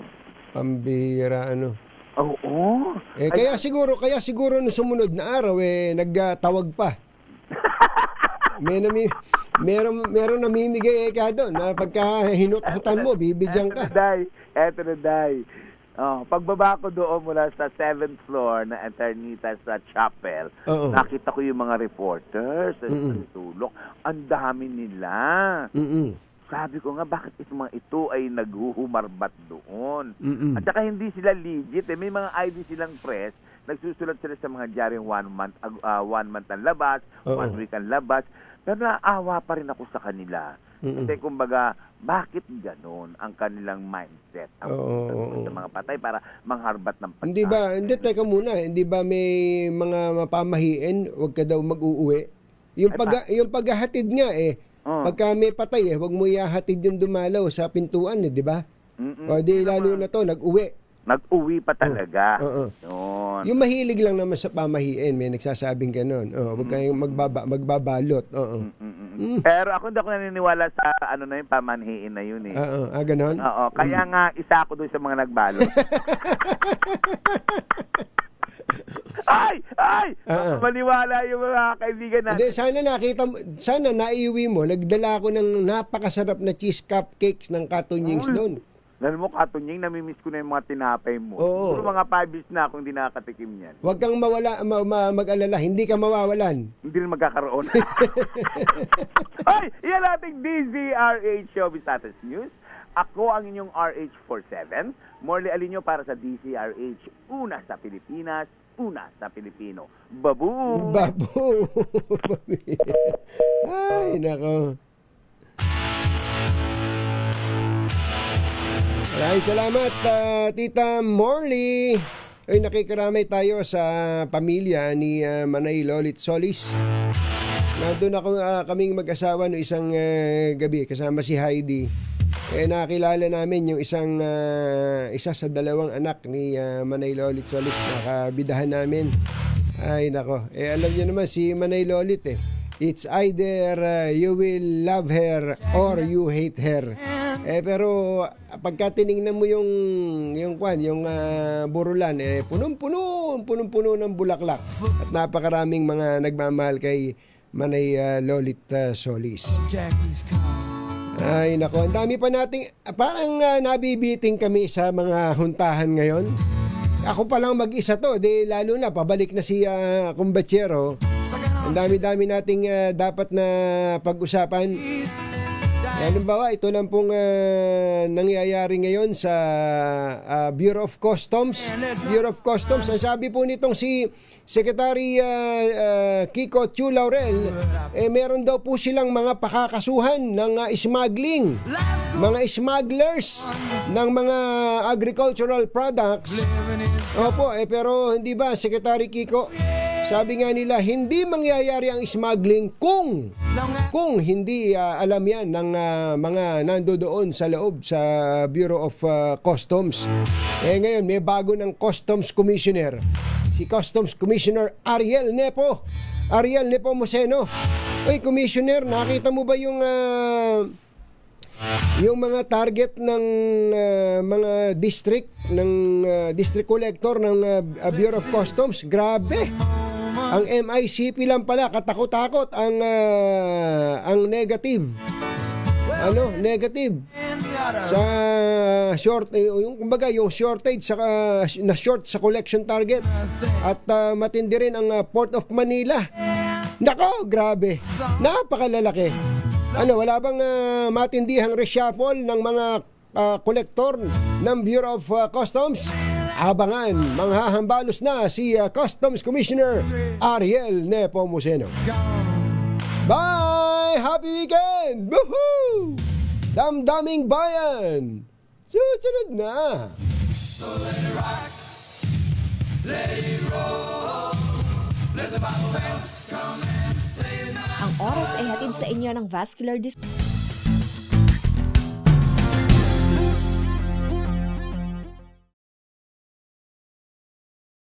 Pambira, ano? Oo. Kaya siguro nung sumunod na araw, nagtawag pa. Meron namimigay ka doon na pagka hinututan mo, bibigyan ka. Eto na, Day. Pagbaba ko doon mula sa 7th floor na Eternitas sa Chapel, nakita ko yung mga reporters sa tulok. Ang dami nila. Sabi ko nga, bakit itong mga ito ay naghuhumarbat doon? At saka hindi sila legit. May mga ID silang press. Nagsusulat sila sa mga diaryong 1 month ang labas, 1 week ang labas. Pero naawa pa rin ako sa kanila. Kasi kumbaga, bakit ganon ang kanilang mindset? Ang sa mga patay para mangharbat ng pagkain. Hindi, teka muna. Hindi ba may mga mapamahiin, huwag ka daw mag-uuwi? Yung paghahatid nga pagka may patay huwag mo ihahatid yung dumalaw sa pintuan di ba? O di lalo na to, nag-uwi. Nag-uwi pa talaga. Yung mahilig lang naman sa pamahiin, may nagsasabing gano'n. Huwag kayong magbabalot. Pero ako hindi ako naniniwala sa na yung pamanhiin na yun eh. Gano'n? Oo, kaya nga isa ako doon sa mga nagbalot. Ay! Maniwala yung mga kaibigan natin. Sana naiuwi mo. Nagdala ako ng napakasarap na cheese cupcakes ng Katunyings doon. Alam mo, Katunying, namimiss ko na yung mga tinapay mo. Siguro mga 5 years na akong hindi nakakatikim yan. Huwag kang mag-alala. Hindi ka mawawalan. Hindi rin magkakaroon. Ay! Iyan nating DZRH Showbiz Status News. Ako ang inyong RH47. Morley Alinyo para sa DZRH. Una sa Pilipinas, una sa Pilipino. Babu! Babu! Ay, nako. Maraming salamat, Tita Morley. Ay, nakikaramay tayo sa pamilya ni Manay Lolit Solis. Nandun ako kaming mag-asawa no isang gabi kasama si Heidi. Nakilala namin yung isa sa 2 anak ni Manay Lolit Solis, nakabidahan namin. Ay nako, alam niyo naman si Manay Lolit it's either you will love her or you hate her. Pero pagka tiningnan mo yung burulan, punong-puno ng bulaklak at napakaraming mga nagmamahal kay Manay Lolit Solis. Ay nako, ang dami pa nating parang nabibiting kami sa mga huntahan ngayon. Ako pa lang mag-isa to, lalo na pabalik na si Kumbatsero. Ang dami-dami nating dapat na pag-usapan. Halimbawa, ito lang pong nangyayari ngayon sa Bureau of Customs. Bureau of Customs, ang sabi po nitong si Secretary Kiko Chu Laurel, meron daw po silang mga pakakasuhan ng smuggling, mga smugglers ng mga agricultural products. Opo, pero hindi ba, Secretary Kiko? Sabi nga nila, hindi mangyayari ang smuggling kung hindi alam yan ng mga nandoon sa loob sa Bureau of Customs. Ngayon, may bago ng Customs Commissioner. Si Customs Commissioner Ariel Nepomuceno. Commissioner, nakita mo ba yung yung mga target ng mga district ng district collector ng Bureau of Customs, grabe. Ang MICP lang pala katakot-takot ang negative. Negative sa yung kumbaga yung shortage sa na short sa collection target at matindi rin ang Port of Manila. Nako, grabe. Napakalalaki. Wala bang matindihang reshuffle ng mga kolektor ng Bureau of Customs? Abangan, manghahambalos na si Customs Commissioner Ariel Nepomuceno. Bye! Happy weekend! Woohoo! Damdaming bayan! Susunod na! So let it rock, let it roll, let the Bible come and save my Ang oras ay hatid sa inyo ng Vascular Disease.